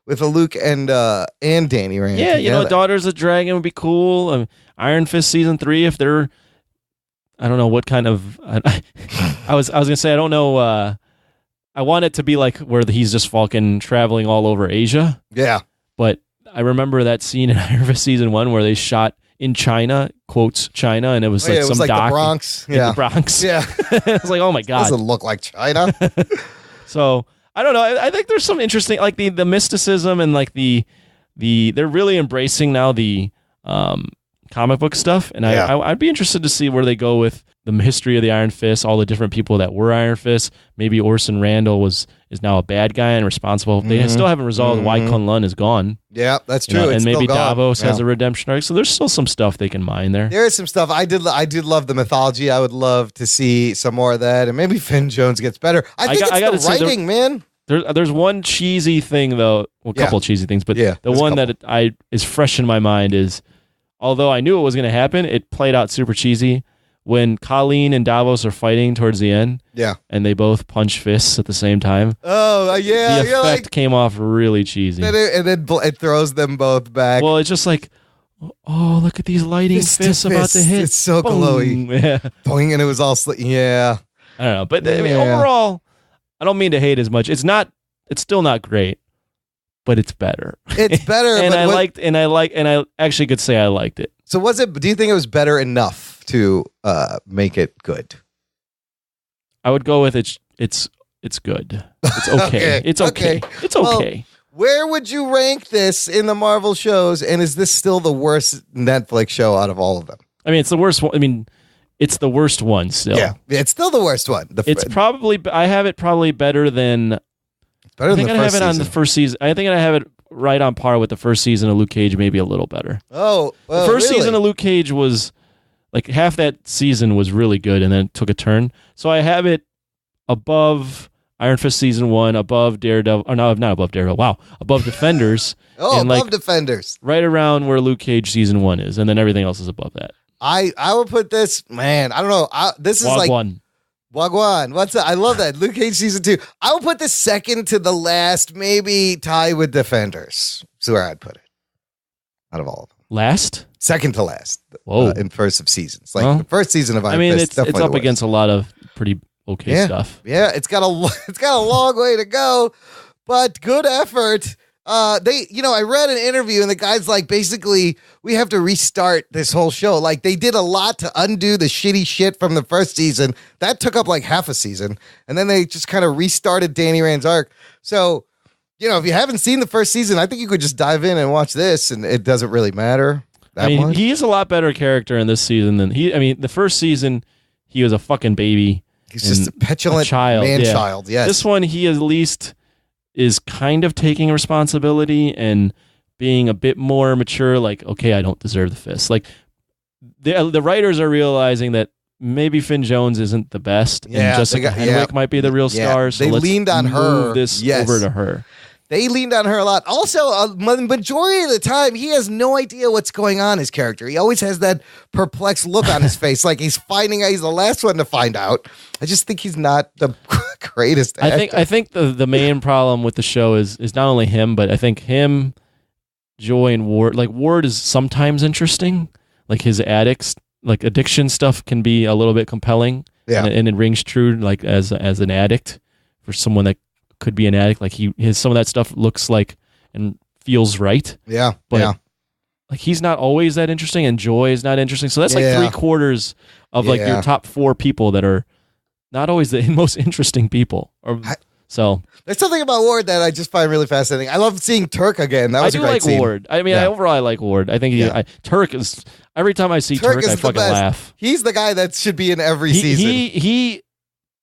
with a Luke and Danny Rand. Yeah, together. Daughters of the Dragon would be cool. Iron Fist season 3, if they're, I don't know what kind of. I was gonna say I don't know. I want it to be like where he's just fucking traveling all over Asia. Yeah, but I remember that scene in Iron Fist season 1 where they shot in China, quotes China, and it was like some dock the Bronx. in the Bronx. Yeah, it's like, oh my god, doesn't look like China. So I don't know. I think there's some interesting, like the mysticism and like the they're really embracing now the comic book stuff, and I'd be interested to see where they go with the history of the Iron Fist, all the different people that were Iron Fist. Maybe Orson Randall is now a bad guy and responsible. They still haven't resolved why Kunlun is gone. Yeah, that's true. And It's maybe still gone. Davos has a redemption arc. So there's still some stuff they can mine there. There is some stuff. I did love the mythology. I would love to see some more of that, and maybe Finn Jones gets better. I think it's the writing, man. There's one cheesy thing though, well, a couple cheesy things, but the one that is fresh in my mind is, although I knew it was going to happen, it played out super cheesy. When Colleen and Davos are fighting towards the end, and they both punch fists at the same time. Oh, yeah. The effect came off really cheesy. And then it throws them both back. Well, it's just like, oh, look at these lighting fists about to hit. It's so Boom. glowy. Yeah. Boing, and it was all yeah. I don't know, but I mean, overall, I don't mean to hate as much. It's still not great, but it's better. It's better. and but I actually could say I liked it. So do you think it was better enough to make it good? I would go with it's good. It's okay. It's okay. It's okay. Well, where would you rank this in the Marvel shows? And is this still the worst Netflix show out of all of them? I mean, it's the worst one. I mean, it's the worst one still. Yeah, it's still the worst one. It's probably, I have it probably better than. Better than I think I have it on the first season. I think I have it right on par with the first season of Luke Cage, maybe a little better. Oh, the first season of Luke Cage was like half that season was really good, and then it took a turn. So I have it above Iron Fist season 1, above Daredevil. Or no, not above Daredevil. Wow, above Defenders. And above Defenders, right around where Luke Cage season 1 is, and then everything else is above that. I would put this, man. I don't know. This is Wagwan. Wagwan. What's that? I love that. Luke Cage season 2. I would put this second to the last, maybe tie with Defenders. That's where I'd put it. Out of all of them. Last? Second to last. Whoa. In first of seasons. Like the first season of Iron Fist. It's up against a lot of pretty okay stuff. Yeah, it's got a long way to go, but good effort. I read an interview and the guy's like, basically, we have to restart this whole show. Like, they did a lot to undo the shitty shit from the first season. That took up like half a season. And then they just kind of restarted Danny Rand's arc. So, if you haven't seen the first season, I think you could just dive in and watch this and it doesn't really matter. He is a lot better character in this season than the first season, he was a fucking baby. He's just a petulant man-child. Yes. This one, he at least is kind of taking responsibility and being a bit more mature, like, okay, I don't deserve the fist. Like, the writers are realizing that maybe Finn Jones isn't the best, and Jessica Henwick might be the real star, so let's leaned on move this over to her. They leaned on her a lot. Also, majority of the time, he has no idea what's going on, his character. He always has that perplexed look on his face, like he's the last one to find out. I just think he's not the greatest actor. I think the main problem with the show is not only him, but I think him, Joy, and Ward. Like, Ward is sometimes interesting. Like, his addiction stuff can be a little bit compelling. Yeah. And it rings true, like, as an addict, for someone that could be an addict. Like, some of that stuff looks like and feels right. Yeah. But like, he's not always that interesting, and Joy is not interesting. So that's like 3/4 of like your top 4 people that are not always the most interesting people. So there's something about Ward that I just find really fascinating. I love seeing Turk again. That was a great scene. Ward. I mean, overall, I like Ward. I think Turk is, every time I see Turk I fucking laugh. He's the guy that should be in every season. He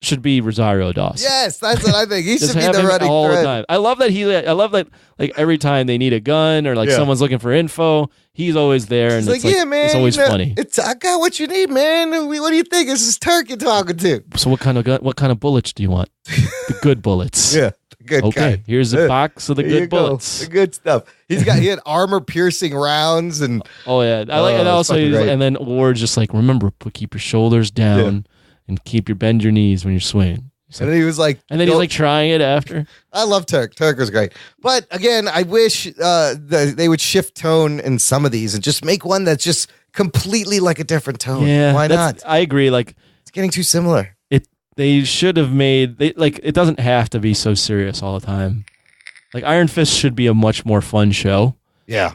should be Rosario Dawson. Yes, that's what I think. He Just should be have the him running all the thread. time. I love that like every time they need a gun or like Yeah. someone's looking for info, he's always there, and He's it's like, yeah, man. it's always you know, funny. I got what you need, man. What do you think? This is Turk you're talking to. So what kind of bullets do you want? The good bullets. Yeah, the good Okay, kind. here's a box of the Here you good go. bullets. The good stuff. He had armor-piercing rounds and Oh yeah, I like, and it's also, fucking great. and then Ward's just like, remember, keep your shoulders down and bend your knees when you're swinging. And then he was like, And then he's like trying it after. I love Turk. Turk was great. But again, I wish they would shift tone in some of these and just make one that's just completely like a different tone. Yeah, Why not? I agree. Like It's getting too similar. they should have made it doesn't have to be so serious all the time. Like Iron Fist should be a much more fun show. Yeah.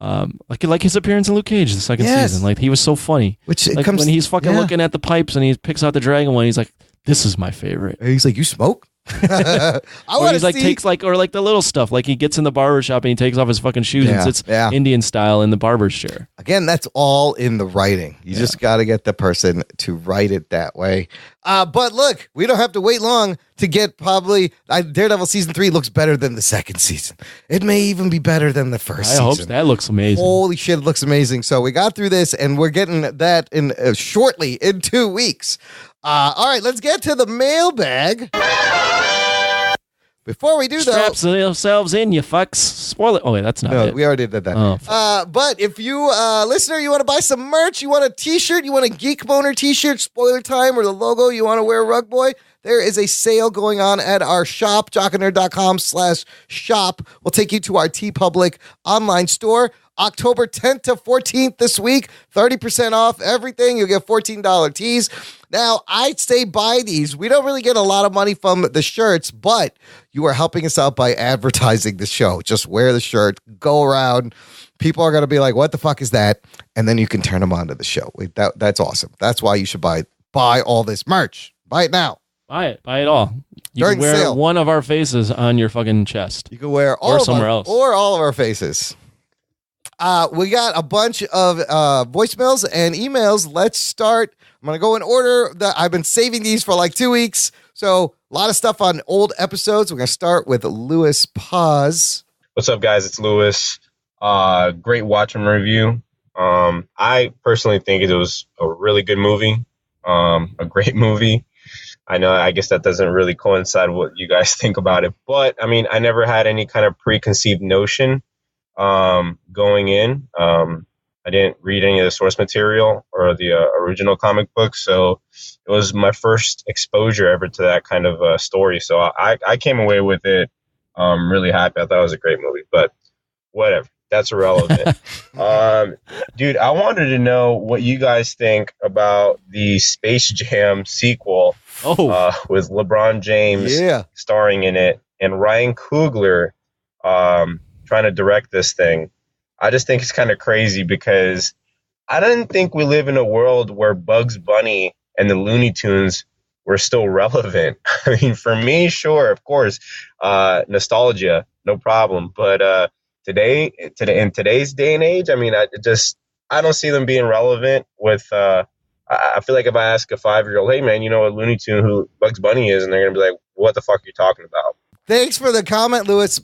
Like his appearance in Luke Cage the second Yes. season. Like he was so funny. Which it Like comes when he's fucking yeah. looking at the pipes and he picks out the dragon one, he's like, "This is my favorite." And he's like, you smoke? I Or want he's to like see. takes like or like the little stuff. Like he gets in the barber shop and he takes off his fucking shoes and Yeah, sits yeah. Indian style in the barber's chair. Again, that's all in the writing. You just got to get the person to write it that way. But look, we don't have to wait long to get Daredevil season 3 looks better than the second season. It may even be better than the first I hope season. that looks amazing. Holy shit, it looks amazing. So we got through this and we're getting that in shortly in 2 weeks. All right, let's get to the mailbag. Before we do, Straps yourselves in, you fucks. Spoil it. Oh wait, that's not no, it. we already did that. Oh, But if you, listener, you want to buy some merch, you want a t-shirt, you want a Geek Boner t-shirt, Spoiler Time, or the logo, you want to wear Rug Boy, there is a sale going on at our shop, jockandnerd.com/shop. We'll take you to our TeePublic online store. October 10th to 14th this week, 30% off everything. You'll get $14 tees. Now, I'd say buy these. We don't really get a lot of money from the shirts, but you are helping us out by advertising the show. Just wear the shirt, go around. People are going to be like, what the fuck is that? And then you can turn them on to the show. That's awesome. That's why you should buy all this merch. Buy it now. Buy it all. You During can wear sale. one of our faces on your fucking chest. You can wear all Or of somewhere our, else. or all of our faces. We got a bunch of voicemails and emails. Let's start. I'm going to go in order. I've been saving these for like 2 weeks. So a lot of stuff on old episodes. We're going to start with Lewis Paz. What's up, guys? It's Lewis. Great watch and review. I personally think it was a really good movie. A great movie. I guess that doesn't really coincide with what you guys think about it. But, I mean, I never had any kind of preconceived notion going in. I didn't read any of the source material or the original comic book, so it was my first exposure ever to that kind of story. So I came away with it really happy. I thought it was a great movie, but whatever. That's irrelevant. Dude, I wanted to know what you guys think about the Space Jam sequel with LeBron James starring in it and Ryan Coogler trying to direct this thing. I just think it's kind of crazy because I didn't think we live in a world where Bugs Bunny and the Looney Tunes were still relevant. I mean, for me, sure, of course, nostalgia, no problem. But in today's day and age, I mean, I don't see them being relevant with. I feel like if I ask a 5-year-old, hey man, you know what Looney Tune who Bugs Bunny is, and they're gonna be like, what the fuck are you talking about? Thanks for the comment, Lewis.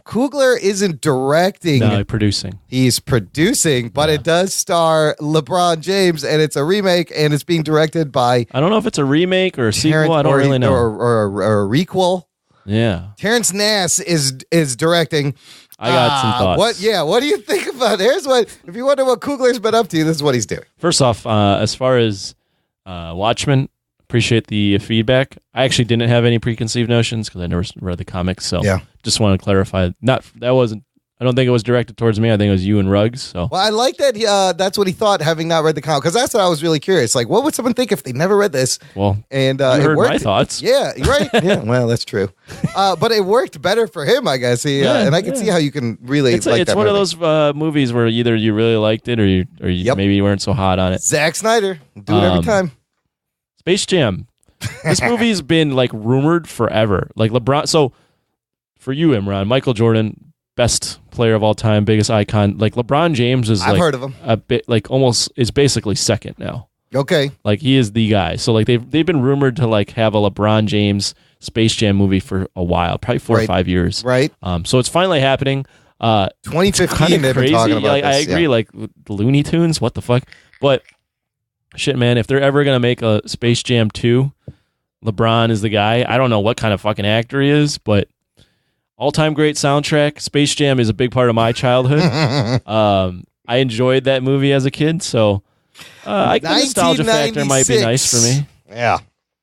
Coogler isn't directing. No, producing. He's producing, but it does star LeBron James, and it's a remake, and it's being directed by. I don't know if it's a remake or a sequel. I don't really know. Or a requel. Yeah. Terrence Nass is directing. I got some thoughts. What do you think about? Here's what. If you wonder what Coogler's been up to, this is what he's doing. First off, as far as Watchmen, appreciate the feedback. I actually didn't have any preconceived notions because I never read the comics, so just want to clarify. I don't think it was directed towards me. I think it was you and Ruggs. So well, I like that. That's what he thought, having not read the comic, because that's what I was really curious. Like, what would someone think if they never read this? Well, and you it heard worked. my thoughts. Yeah, you're right. Yeah, well, that's true. But it worked better for him, I guess. And I can see how you can really. It's like that one movie. of those movies where either you really liked it or you maybe you weren't so hot on it. Zack Snyder, do it every time. Space Jam. This movie's been like rumored forever. Like LeBron. So for you, Imran, Michael Jordan, best player of all time, biggest icon. Like LeBron James is I've heard of him. a bit like almost is basically second now. Okay. Like he is the guy. So like they've been rumored to like have a LeBron James Space Jam movie for a while, probably 4 or 5 years. Right. So it's finally happening. 2015 they've been talking about like, this. I agree. Like Looney Tunes, what the fuck? But shit, man, if they're ever gonna make a Space Jam 2, LeBron is the guy. I don't know what kind of fucking actor he is, but all-time great soundtrack. Space Jam is a big part of my childhood. I enjoyed that movie as a kid, so the nostalgia factor might be nice for me. Yeah.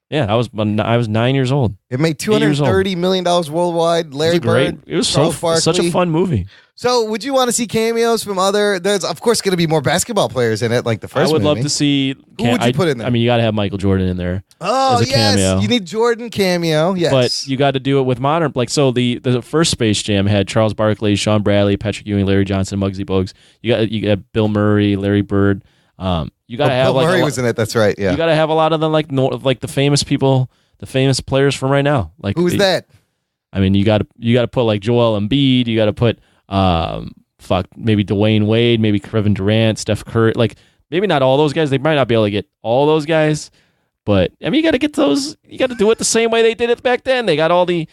Yeah, I was 9 years old. It made $230 million worldwide. Larry Bird. It was such a fun movie. So, would you want to see cameos from other? There's of course going to be more basketball players in it, like the first. I would movie. love to see. Who would you put in there? I mean, you got to have Michael Jordan in there. Oh, as a cameo. You need Jordan cameo. Yes, but you got to do it with modern. Like so, the first Space Jam had Charles Barkley, Sean Bradley, Patrick Ewing, Larry Johnson, Muggsy Bogues. You got Bill Murray, Larry Bird. You got to have Bill Murray was in it. That's right. Yeah, you got to have a lot of the like the famous people. The famous players from right now, like who's that? I mean, you got to put like Joel Embiid. You got to put maybe Dwayne Wade, maybe Kevin Durant, Steph Curry. Like maybe not all those guys. They might not be able to get all those guys, but I mean, you got to get those. You got to do it the same way they did it back then. They got all the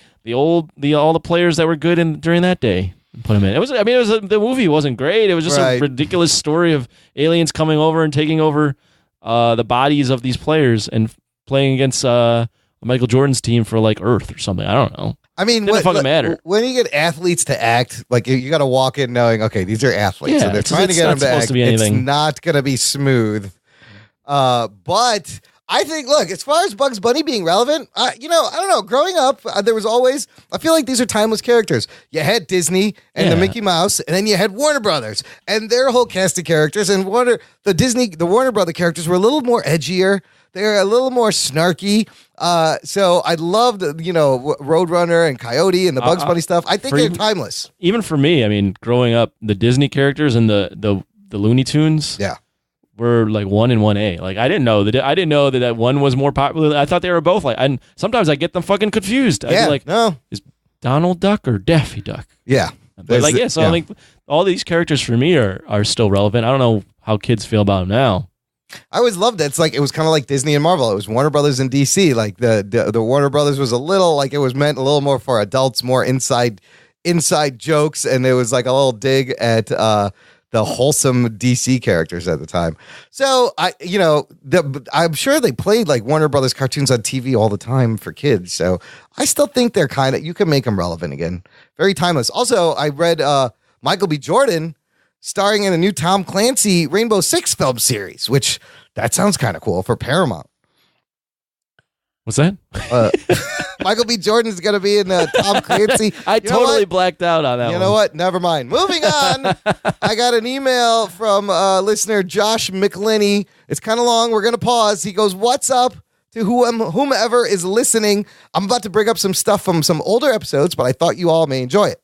players that were good during that day. And put them in. The movie wasn't great. It was just a ridiculous story of aliens coming over and taking over the bodies of these players and playing against Michael Jordan's team for like Earth or something. I don't know. I mean, it doesn't fucking matter. When you get athletes to act, like you got to walk in knowing, okay, these are athletes, and they're trying to get them to act. It's not going to be smooth. But I think, look, as far as Bugs Bunny being relevant, I don't know. Growing up, there was always, I feel like these are timeless characters. You had Disney and the Mickey Mouse, and then you had Warner Brothers and their whole cast of characters. And the Warner Brother characters were a little more edgier. They're a little more snarky. So I loved, Roadrunner and Coyote and the Bugs Bunny stuff. I think they're timeless. Even for me, I mean, growing up, the Disney characters and the Looney Tunes were like 1 and 1A. Like I didn't know that one was more popular. I thought they were both like, and sometimes I get them fucking confused. I'd be like, no, is Donald Duck or Daffy Duck? Yeah. But I think all these characters for me are still relevant. I don't know how kids feel about them now. I always loved it. It's like it was kind of like Disney and Marvel. It was Warner Brothers and DC. Like the Warner Brothers was a little like it was meant a little more for adults, more inside jokes, and it was like a little dig at the wholesome DC characters at the time. So I'm sure they played like Warner Brothers cartoons on TV all the time for kids. So I still think they're you can make them relevant again. Very timeless. Also, I read Michael B. Jordan starring in a new Tom Clancy Rainbow Six film series, which that sounds kind of cool for Paramount. What's that? Michael B. Jordan is going to be in Tom Clancy. I totally blacked out on that one. You know what? Never mind. Moving on. I got an email from listener Josh McLinney. It's kind of long. We're going to pause. He goes, "What's up to whomever is listening? I'm about to bring up some stuff from some older episodes, but I thought you all may enjoy it.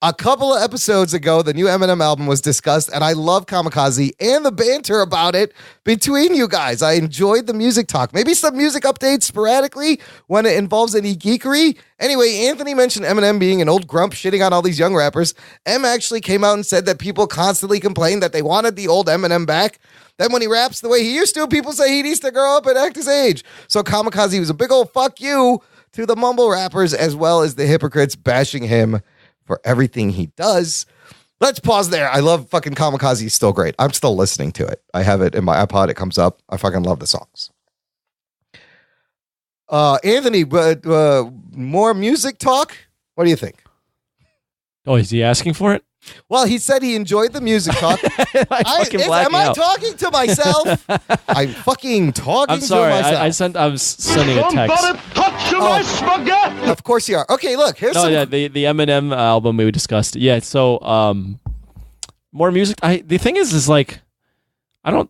A couple of episodes ago, the new Eminem album was discussed, and I love Kamikaze and the banter about it between you guys. I enjoyed the music talk. Maybe some music updates sporadically when it involves any geekery. Anyway, Anthony mentioned Eminem being an old grump shitting on all these young rappers. Em actually came out and said that people constantly complained that they wanted the old Eminem back. Then when he raps the way he used to, people say he needs to grow up and act his age. So Kamikaze was a big old fuck you to the mumble rappers as well as the hypocrites bashing him for everything he does." Let's pause there. I love fucking Kamikaze. He's still great. I'm still listening to it. I have it in my iPod. It comes up. I fucking love the songs. Anthony, but more music talk? What do you think? Oh, is he asking for it? Well, he said he enjoyed the music talk. Am I talking to myself? I'm fucking talking to myself. I was sending a text. Somebody touch my spaghetti! Of course you are. Okay, look. Here's the Eminem album we discussed. Yeah, so more music. The thing is like I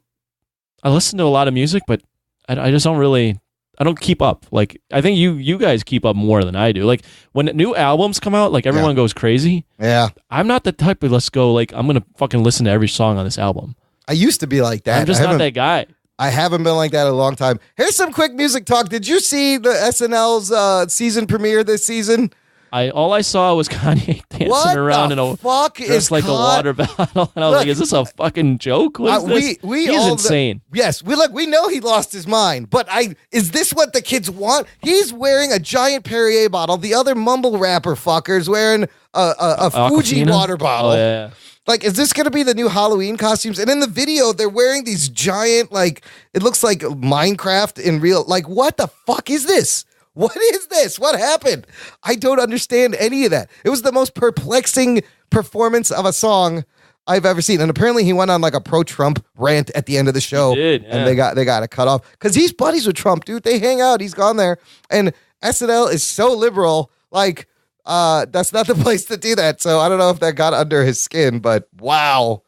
listen to a lot of music, but I just don't really. I don't keep up. Like I think you guys keep up more than I do. Like when new albums come out, like everyone goes crazy. Yeah. I'm not the type of let's go like I'm gonna fucking listen to every song on this album. I used to be like that. I'm just not that guy. I haven't been like that in a long time. Here's some quick music talk. Did you see the SNL's season premiere this season? All I saw was Kanye dancing around in a fuck dressed is like a water bottle, and I was like, "Is this a fucking joke? What is this?" He's insane. Yes, we know he lost his mind, but is this what the kids want? He's wearing a giant Perrier bottle. The other mumble rapper fucker's wearing a Fuji water bottle. Oh, yeah. Like, is this going to be the new Halloween costumes? And in the video, they're wearing these giant, like, it looks like Minecraft in real. Like, what the fuck is this? What is this? What happened? I don't understand any of that. It was the most perplexing performance of a song I've ever seen. And apparently he went on like a pro-Trump rant at the end of the show. He did, yeah. And they got it cut off. Because he's buddies with Trump, dude. They hang out. He's gone there. And SNL is so liberal. Like, that's not the place to do that. So I don't know if that got under his skin, but wow.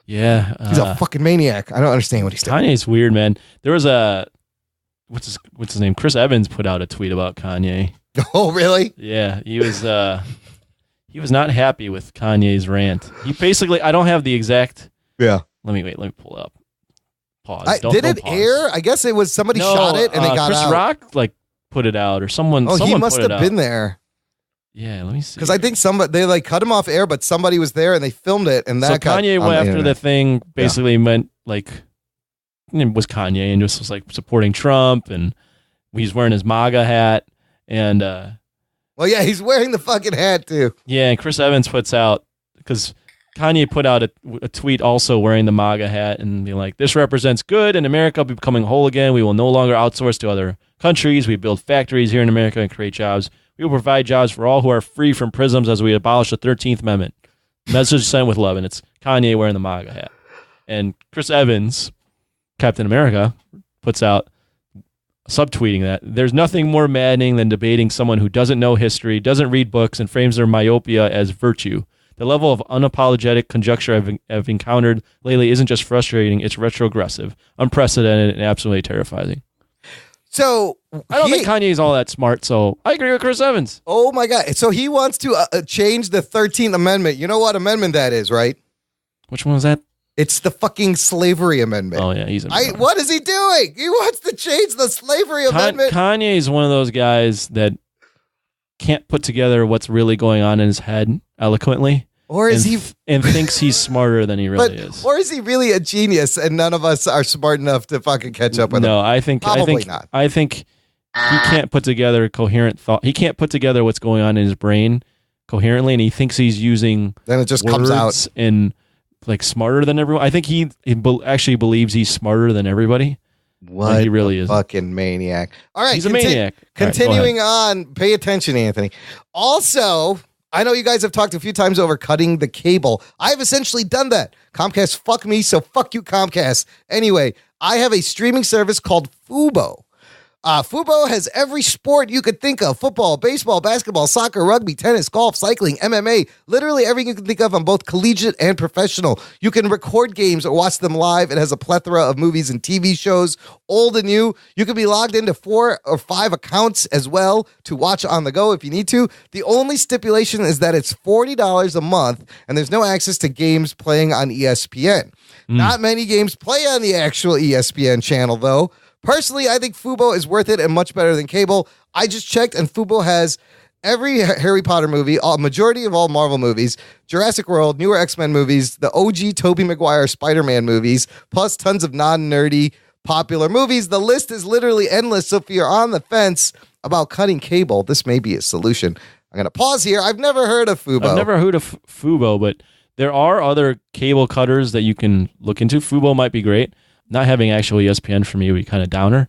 Yeah. He's a fucking maniac. I don't understand what he's doing. Kanye's weird, man. There was what's his name? Chris Evans put out a tweet about Kanye. Oh, really? Yeah, he was not happy with Kanye's rant. He basically, I don't have the exact. Yeah. Let me pull it up. Pause. Did it air? I guess it was somebody shot it and it got Chris out. Rock like put it out or someone. Oh, he must put have it been there. Yeah, let me see. Because I think they like cut him off air, but somebody was there and they filmed it, and that. So Kanye went after the thing. Basically, meant like it was Kanye and just was like supporting Trump, and he's wearing his MAGA hat, and well, yeah, he's wearing the fucking hat too. Yeah, and Chris Evans puts out because Kanye put out a tweet also wearing the MAGA hat and be like, "This represents good, and America will be becoming whole again. We will no longer outsource to other countries. We build factories here in America and create jobs. We will provide jobs for all who are free from prisms as we abolish the 13th Amendment." Message sent with love, and it's Kanye wearing the MAGA hat. And Chris Evans, Captain America, puts out subtweeting that there's nothing more maddening than debating someone who doesn't know history, doesn't read books, and frames their myopia as virtue. The level of unapologetic conjecture I've encountered lately isn't just frustrating, it's retrogressive, unprecedented, and absolutely terrifying. So I don't think Kanye's all that smart, so I agree with Chris Evans. Oh my God. So he wants to change the 13th Amendment. You know what amendment that is, right? Which one was that? It's the fucking slavery amendment. Oh, yeah. What is he doing? He wants to change the slavery amendment. Kanye is one of those guys that can't put together what's really going on in his head eloquently. Or is he and thinks he's smarter than he really is? Or is he really a genius and none of us are smart enough to fucking catch up with him? No, I think not. I think he can't put together coherent thought. He can't put together what's going on in his brain coherently, and he thinks he's using then it just comes out and like smarter than everyone. I think he actually believes he's smarter than everybody. What he really is. Fucking maniac. All right, he's a maniac. Continuing on, pay attention, Anthony. Also, I know you guys have talked a few times over cutting the cable. I've essentially done that. Comcast, fuck me, so fuck you, Comcast. Anyway, I have a streaming service called Fubo. Fubo has every sport you could think of: football, baseball, basketball, soccer, rugby, tennis, golf, cycling, MMA, literally everything you can think of on both collegiate and professional. You can record games or watch them live. It has a plethora of movies and TV shows, old and new. You can be logged into 4 or 5 accounts as well to watch on the go if you need to. The only stipulation is that it's $40 a month, and there's no access to games playing on ESPN. Not many games play on the actual ESPN channel, though. Personally, I think Fubo is worth it and much better than cable. I just checked, and Fubo has every Harry Potter movie, a majority of all Marvel movies, Jurassic World, newer X-Men movies, the OG Tobey Maguire Spider-Man movies, plus tons of non-nerdy popular movies. The list is literally endless, so if you're on the fence about cutting cable, this may be a solution. I'm going to pause here. I've never heard of Fubo. I've never heard of Fubo, but there are other cable cutters that you can look into. Fubo might be great. Not having actual ESPN for me would be kind of downer.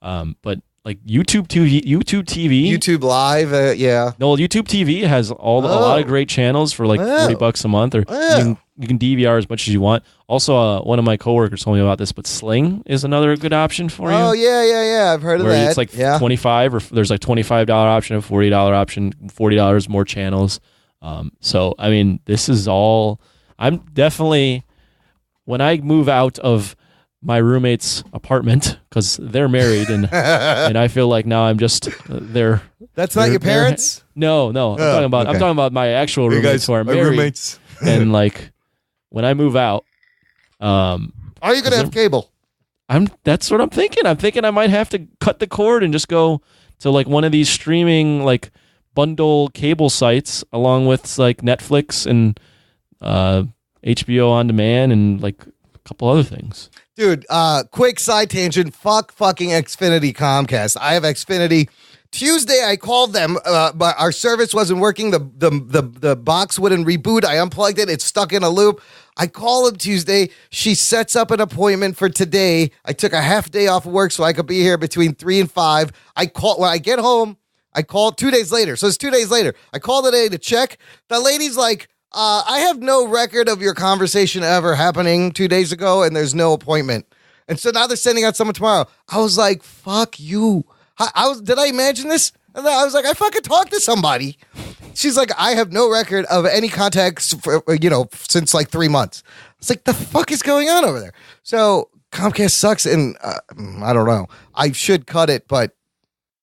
But like YouTube TV, YouTube Live, yeah. No, YouTube TV has a lot of great channels for like $40 a month, or you can DVR as much as you want. Also, one of my coworkers told me about this, but Sling is another good option for you. Oh yeah. I've heard of that. It's like $25, or there's like $25 option, a $40 option, $40 more channels. So I mean, this is all. I'm definitely, when I move out of my roommate's apartment, because they're married, and and I feel like now I'm just there. That's not your parents? No. I'm talking about my actual roommates who are married. Roommates. And like when I move out, are you gonna have cable? That's what I'm thinking. I'm thinking I might have to cut the cord and just go to like one of these streaming like bundle cable sites along with like Netflix and HBO on demand and like a couple other things. Dude, quick side tangent. Fucking Xfinity Comcast. I have Xfinity. Tuesday, I called them, but our service wasn't working. The box wouldn't reboot. I unplugged it. It's stuck in a loop. I call them Tuesday. She sets up an appointment for today. I took a half day off of work so I could be here between 3 and 5. When I get home, I call 2 days later. So it's 2 days later. I call today to check. The lady's like, I have no record of your conversation ever happening 2 days ago, and there's no appointment. And so now they're sending out someone tomorrow. I was like, fuck you. Did I imagine this? And I was like, I fucking talked to somebody. She's like, I have no record of any contacts for, since like 3 months. It's like, the fuck is going on over there? So Comcast sucks, and I don't know. I should cut it, but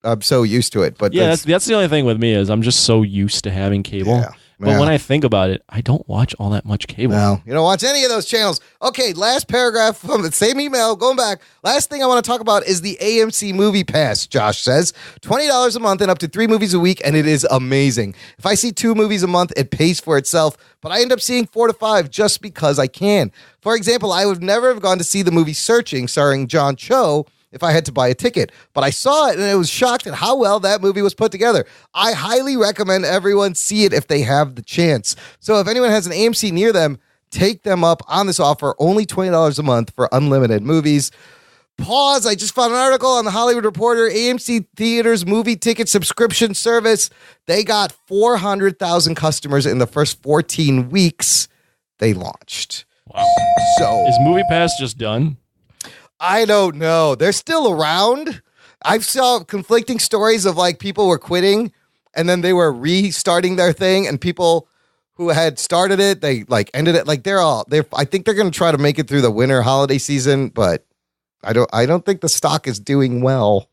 I'm so used to it. But yeah, that's the only thing with me is I'm just so used to having cable. Yeah. But when I think about it, I don't watch all that much cable. No, you don't watch any of those channels. Okay, last paragraph from the same email, going back. Last thing I want to talk about is the AMC Movie Pass, Josh says. $20 a month and up to 3 movies a week, and it is amazing. If I see 2 movies a month, it pays for itself, but I end up seeing 4 to 5 just because I can. For example, I would never have gone to see the movie Searching, starring John Cho, if I had to buy a ticket. But I saw it and I was shocked at how well that movie was put together. I highly recommend everyone see it if they have the chance. So if anyone has an AMC near them, take them up on this offer. Only $20 a month for unlimited movies. Pause. I just found an article on the Hollywood Reporter. AMC Theaters movie ticket subscription service. They got 400,000 customers in the first 14 weeks they launched. Wow. So is MoviePass just done? I don't know. They're still around. I've saw conflicting stories of like people were quitting and then they were restarting their thing, and people who had started it, they like ended it. Like I think they're going to try to make it through the winter holiday season, but I don't think the stock is doing well.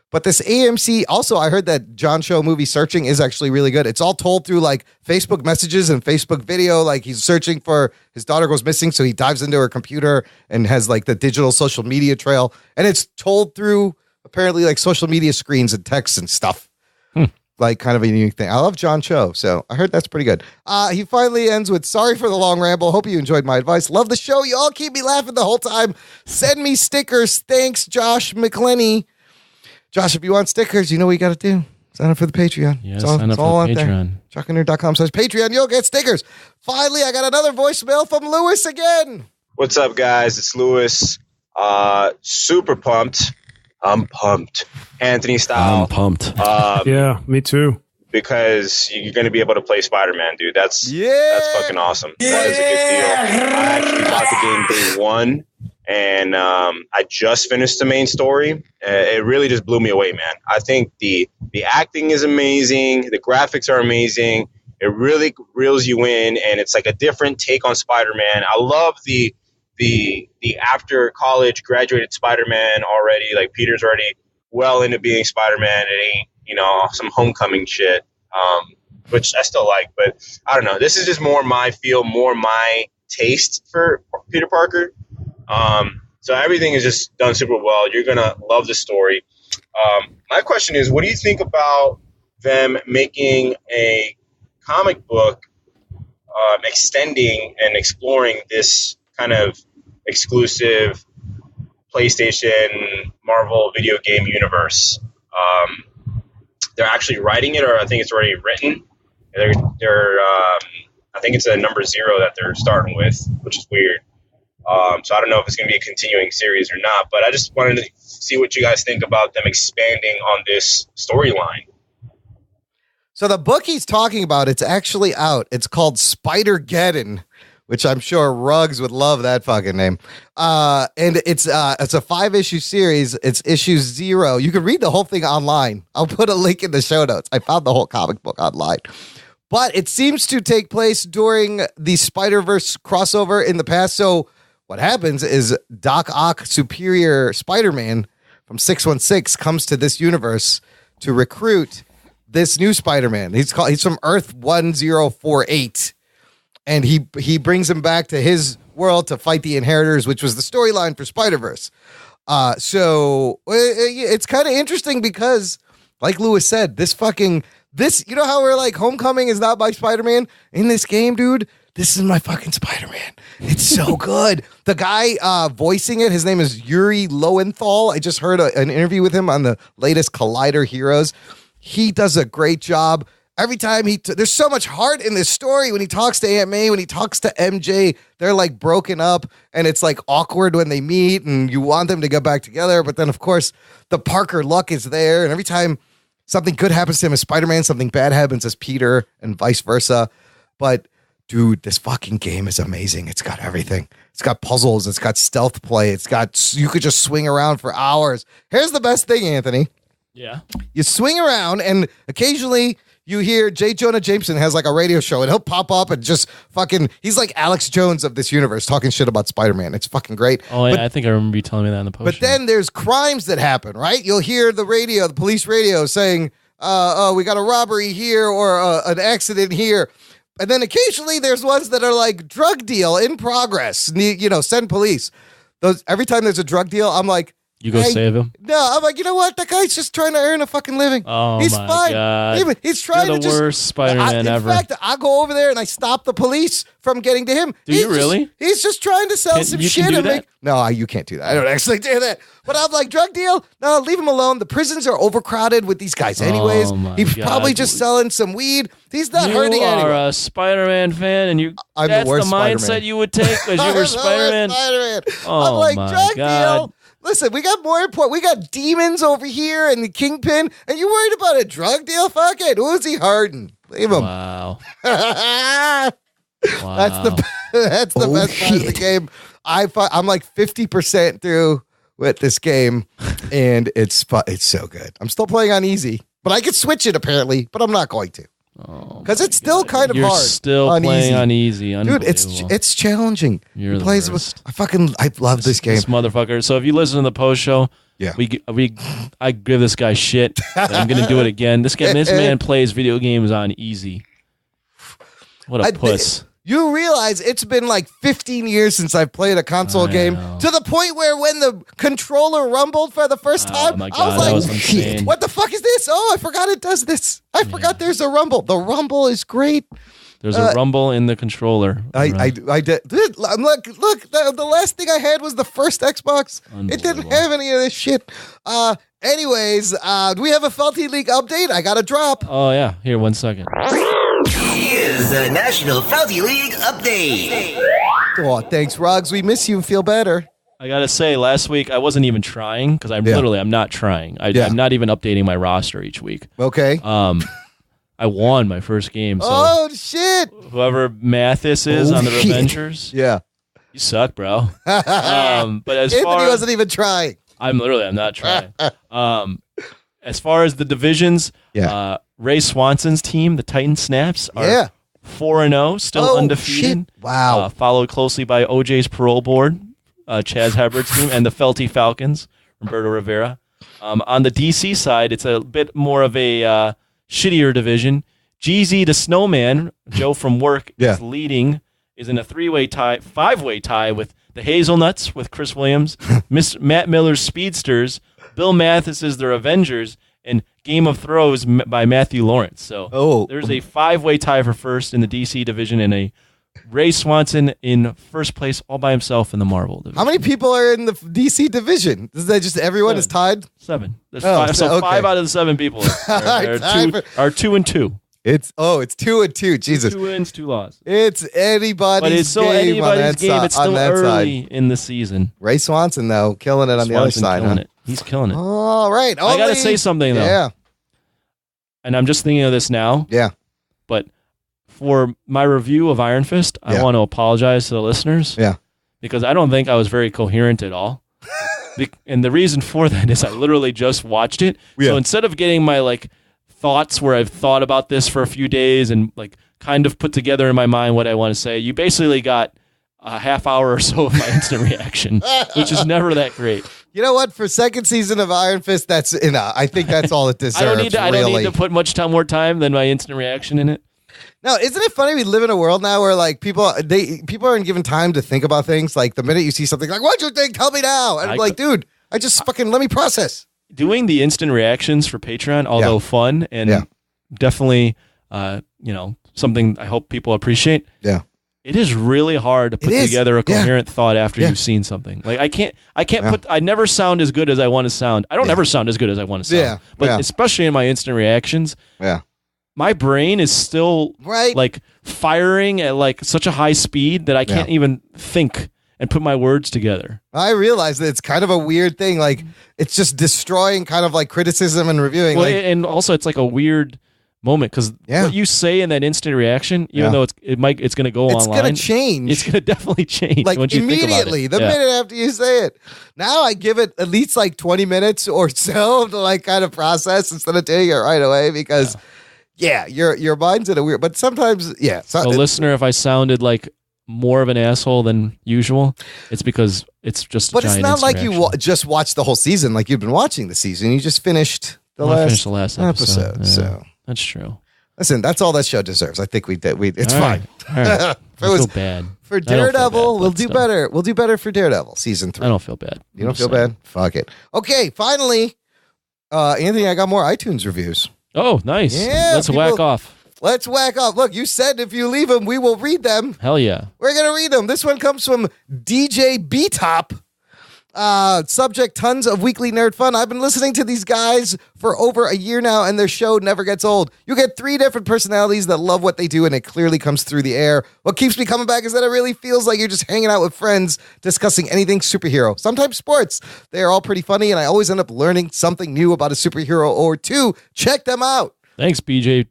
But this AMC, also, I heard that John Cho movie Searching is actually really good. It's all told through like Facebook messages and Facebook video. Like he's searching for his daughter goes missing. So he dives into her computer and has like the digital social media trail. And it's told through apparently like social media screens and texts and stuff. Like kind of a unique thing. I love John Cho. So I heard that's pretty good. He finally ends with, sorry for the long ramble. Hope you enjoyed my advice. Love the show. You all keep me laughing the whole time. Send me stickers. Thanks, Josh McClenny. Josh, if you want stickers, you know what you got to do. Sign up for the Patreon. Yeah, sign up for the Patreon. Jockandnerd.com/Patreon. You'll get stickers. Finally, I got another voicemail from Lewis again. What's up, guys? It's Lewis. Super pumped. I'm pumped. Anthony style. I'm pumped. Yeah, me too. Because you're going to be able to play Spider-Man, dude. That's fucking awesome. Yeah. That is a good deal. I actually bought the game day one. And I just finished the main story. It really just blew me away, man. I think the acting is amazing. The graphics are amazing. It really reels you in, and it's like a different take on Spider-Man. I love the after college graduated Spider-Man already. Like Peter's already well into being Spider-Man. It ain't some homecoming shit, which I still like. But I don't know. This is just more my feel, more my taste for Peter Parker. So everything is just done super well. You're going to love the story. My question is, what do you think about them making a comic book, extending and exploring this kind of exclusive PlayStation Marvel video game universe? They're actually writing it, or I think it's already written. They're I think it's a number 0 that they're starting with, which is weird. So I don't know if it's going to be a continuing series or not, but I just wanted to see what you guys think about them expanding on this storyline. So the book he's talking about, it's actually out. It's called Spider-Geddon, which I'm sure Ruggs would love that fucking name. And it's a 5-issue series. It's issue 0. You can read the whole thing online. I'll put a link in the show notes. I found the whole comic book online. But it seems to take place during the Spider-Verse crossover in the past. So what happens is Doc Ock, Superior Spider-Man from 616, comes to this universe to recruit this new Spider-Man. He's from Earth 1048, and he brings him back to his world to fight the Inheritors, which was the storyline for Spider-Verse. So it's kind of interesting because, like Lewis said, this This, you know how we're like, Homecoming is not my Spider-Man? In this game, dude, this is my fucking Spider-Man. It's so good. The guy voicing it, his name is Yuri Lowenthal. I just heard an interview with him on the latest Collider Heroes. He does a great job. Every time there's so much heart in this story. When he talks to Aunt May, when he talks to MJ, they're like broken up and it's like awkward when they meet and you want them to get back together. But then, of course, the Parker luck is there. And every time something good happens to him as Spider-Man, something bad happens as Peter and vice versa. But dude, this fucking game is amazing. It's got everything. It's got puzzles. It's got stealth play. You could just swing around for hours. Here's the best thing, Anthony. Yeah. You swing around and occasionally you hear J. Jonah Jameson has like a radio show and he'll pop up and just he's like Alex Jones of this universe talking shit about Spider-Man. It's fucking great. Oh, yeah, I think I remember you telling me that in the post. But then there's crimes that happen, right? You'll hear the police radio saying, we got a robbery here or an accident here. And then occasionally there's ones that are like drug deal in progress, send police. Every time there's a drug deal, I'm like, you go save him? No, I'm like, you know what? That guy's just trying to earn a fucking living. Oh, he's my fine. God. He's trying You're to the worst Spider-Man ever. In fact, I go over there and I stop the police from getting to him. Do you really? He's just trying to sell some shit. No, you can't do that. I don't actually do that. But I'm like, drug deal? No, leave him alone. The prisons are overcrowded with these guys anyways. He's probably just selling some weed. He's not hurting anyone. You are a Spider-Man fan and I'm that's the worst mindset Spider-Man. you would take because you were Spider-Man. I'm like, my drug God. deal? Listen, we got more important. We got demons over here and the Kingpin, and you worried about a drug deal? Fuck it. Who's he hurting? Leave him. Wow. That's the best part of the game. I'm like 50% through with this game, and it's so good. I'm still playing on easy, but I could switch it apparently, but I'm not going to. Because it's still kind of You're hard. still playing on easy. Dude, it's challenging. You're the worst. I love this game. This motherfucker. So if you listen to the post show, yeah, I give this guy shit. I'm gonna do it again. This man plays video games on easy. What a puss. You realize it's been like 15 years since I've played a console game to the point where when the controller rumbled for the first time, my God, I was like, that was insane. what the fuck is this? Oh, I forgot it does this. I forgot there's a rumble. The rumble is great. There's a rumble in the controller. I did. Dude, look, the last thing I had was the first Xbox. It didn't have any of this shit. Anyways, do we have a Felty League update? I got a drop. Oh, yeah. Here, 1 second. Here's the National Felty League update. Oh, thanks, Ruggs. We miss you. Feel better. I gotta say, last week I wasn't even trying because I'm not trying. I'm not even updating my roster each week. Okay. I won my first game. So oh shit! Whoever Mathis is on the Revengers, you suck, bro. But as Anthony far wasn't even trying. I'm not trying. As far as the divisions, Ray Swanson's team, the Titan Snaps, are 4-0, still undefeated. Shit. Wow. Followed closely by OJ's Parole Board, Chaz Hubbard's team, and the Felty Falcons, Roberto Rivera. On the DC side, it's a bit more of a shittier division. Jeezy the Snowman, Joe from work, is in a 5-way tie with the Hazelnuts with Chris Williams, Matt Miller's Speedsters, Bill Mathis's The Avengers, and Game of Thrones by Matthew Lawrence. So there's a 5-way tie for first in the DC division and a Ray Swanson in first place all by himself in the Marvel division. How many people are in the DC division? Is that just everyone is tied? 7. There's 5. So 5 out of the 7 people are 2 and 2. It's 2 and 2. Jesus. 2 wins, 2 losses. It's anybody's But it's still game anybody's game. It's still early side. in the season. Ray Swanson, though, killing it on the other side. Killing it. He's killing it. All right. I got to say something, though. Yeah. And I'm just thinking of this now. Yeah. But for my review of Iron Fist, I want to apologize to the listeners. Yeah. Because I don't think I was very coherent at all. And the reason for that is I literally just watched it. Yeah. So instead of getting my thoughts where I've thought about this for a few days and kind of put together in my mind what I want to say, you basically got a half hour or so of my instant reaction, which is never that great. You know what? For second season of Iron Fist, that's enough. I think that's all it deserves. I don't need to put much more time than my instant reaction in it. No, isn't it funny? We live in a world now where people aren't given time to think about things. Like the minute you see something, like, what'd you think? Tell me now. And I'm like, dude, I just fucking let me process. Doing the instant reactions for Patreon, although fun and definitely, something I hope people appreciate. Yeah. It is really hard to put together a coherent thought after you've seen something. Like I never sound as good as I want to sound. I don't ever sound as good as I want to sound. Yeah. But especially in my instant reactions. Yeah. My brain is still like firing at like such a high speed that I can't even think and put my words together. I realize that it's kind of a weird thing. Like it's just destroying kind of like criticism and reviewing. Well, and also it's like a weird moment because what you say in that instant reaction, even though it's going to go online, it's going to change. It's going to definitely change. Like once you immediately, think about it. the minute after you say it. Now I give it at least like 20 minutes or so to like kind of process instead of doing it right away because your mind's in a weird. But sometimes, So, listener, if I sounded like more of an asshole than usual, it's because it's just. But it's not like you just watched the whole season. Like you've been watching the season. You just finished the last episode. Yeah, so that's true. Listen, that's all that show deserves. I think we did. It's fine. All right. I feel bad. For Daredevil, we'll do better. We'll do better for Daredevil season 3. I don't feel bad. You don't feel bad? Fuck it. Okay, finally, Anthony, I got more iTunes reviews. Oh, nice. Yeah, Let's whack off. Let's whack off. Look, you said if you leave them, we will read them. Hell yeah. We're going to read them. This one comes from DJ B-Top. Subject, tons of weekly nerd fun. I've been listening to these guys for over a year now, and their show never gets old. You get 3 different personalities that love what they do, and it clearly comes through the air. What keeps me coming back is that it really feels like you're just hanging out with friends discussing anything superhero, sometimes sports. They're all pretty funny, and I always end up learning something new about a superhero or two. Check them out. Thanks, BJ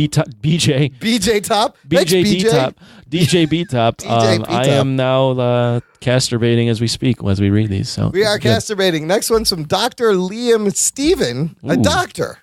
Top. BJ Top. DJ B Top. I am now casturbating as we speak, as we read these. So we are casturbating. Next one's from Dr. Liam Steven, a doctor.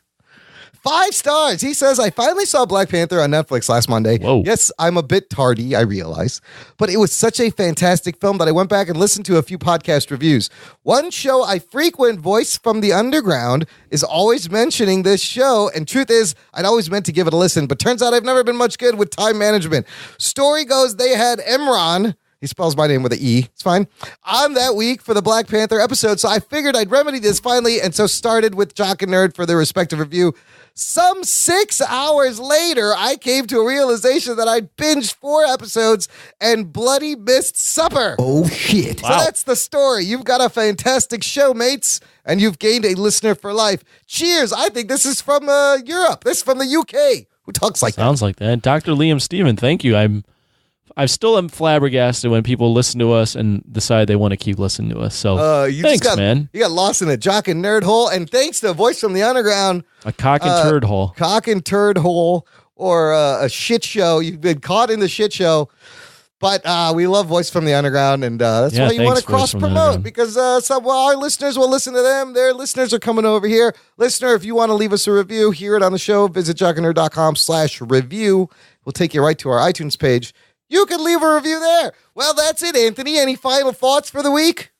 5 stars. He says, I finally saw Black Panther on Netflix last Monday. Whoa. Yes, I'm a bit tardy, I realize. But it was such a fantastic film that I went back and listened to a few podcast reviews. One show I frequent, Voice from the Underground, is always mentioning this show. And truth is, I'd always meant to give it a listen. But turns out I've never been much good with time management. Story goes, they had Imran. He spells my name with an E. It's fine. On that week for the Black Panther episode. So I figured I'd remedy this finally. And so started with Jock and Nerd for their respective review. Some 6 hours later, I came to a realization that I'd binged 4 episodes and bloody missed supper. Oh, shit. So that's the story. You've got a fantastic show, mates, and you've gained a listener for life. Cheers. I think this is from Europe. This is from the UK. Who talks like Sounds like that. Dr. Liam Steven, thank you. I still am flabbergasted when people listen to us and decide they want to keep listening to us. So thanks, man. You got lost in a Jock and Nerd hole. And thanks to Voice from the Underground. A cock and turd hole. Cock and turd hole or a shit show. You've been caught in the shit show. But we love Voice from the Underground. And that's why you want to cross-promote. Because some of our listeners will listen to them. Their listeners are coming over here. Listener, if you want to leave us a review, hear it on the show, visit jockandnerd.com/review. We'll take you right to our iTunes page. You can leave a review there. Well, that's it, Anthony. Any final thoughts for the week?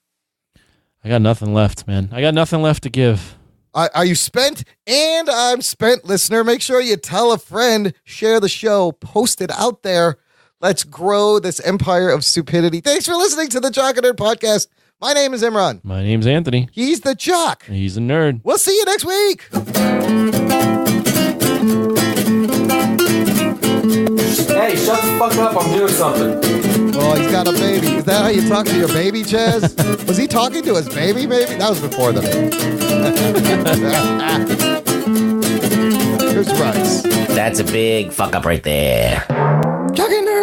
I got nothing left, man. I got nothing left to give. Are you spent? And I'm spent, listener. Make sure you tell a friend, share the show, post it out there. Let's grow this empire of stupidity. Thanks for listening to the Jock and Nerd podcast. My name is Imran. My name's Anthony. He's the Jock. He's a nerd. We'll see you next week. Hey, shut the fuck up. I'm doing something. Oh, he's got a baby. Is that how you talk to your baby, Chaz? Was he talking to his baby, maybe? That was before the baby. Here's Rice. That's a big fuck up right there. Jock and Nerd.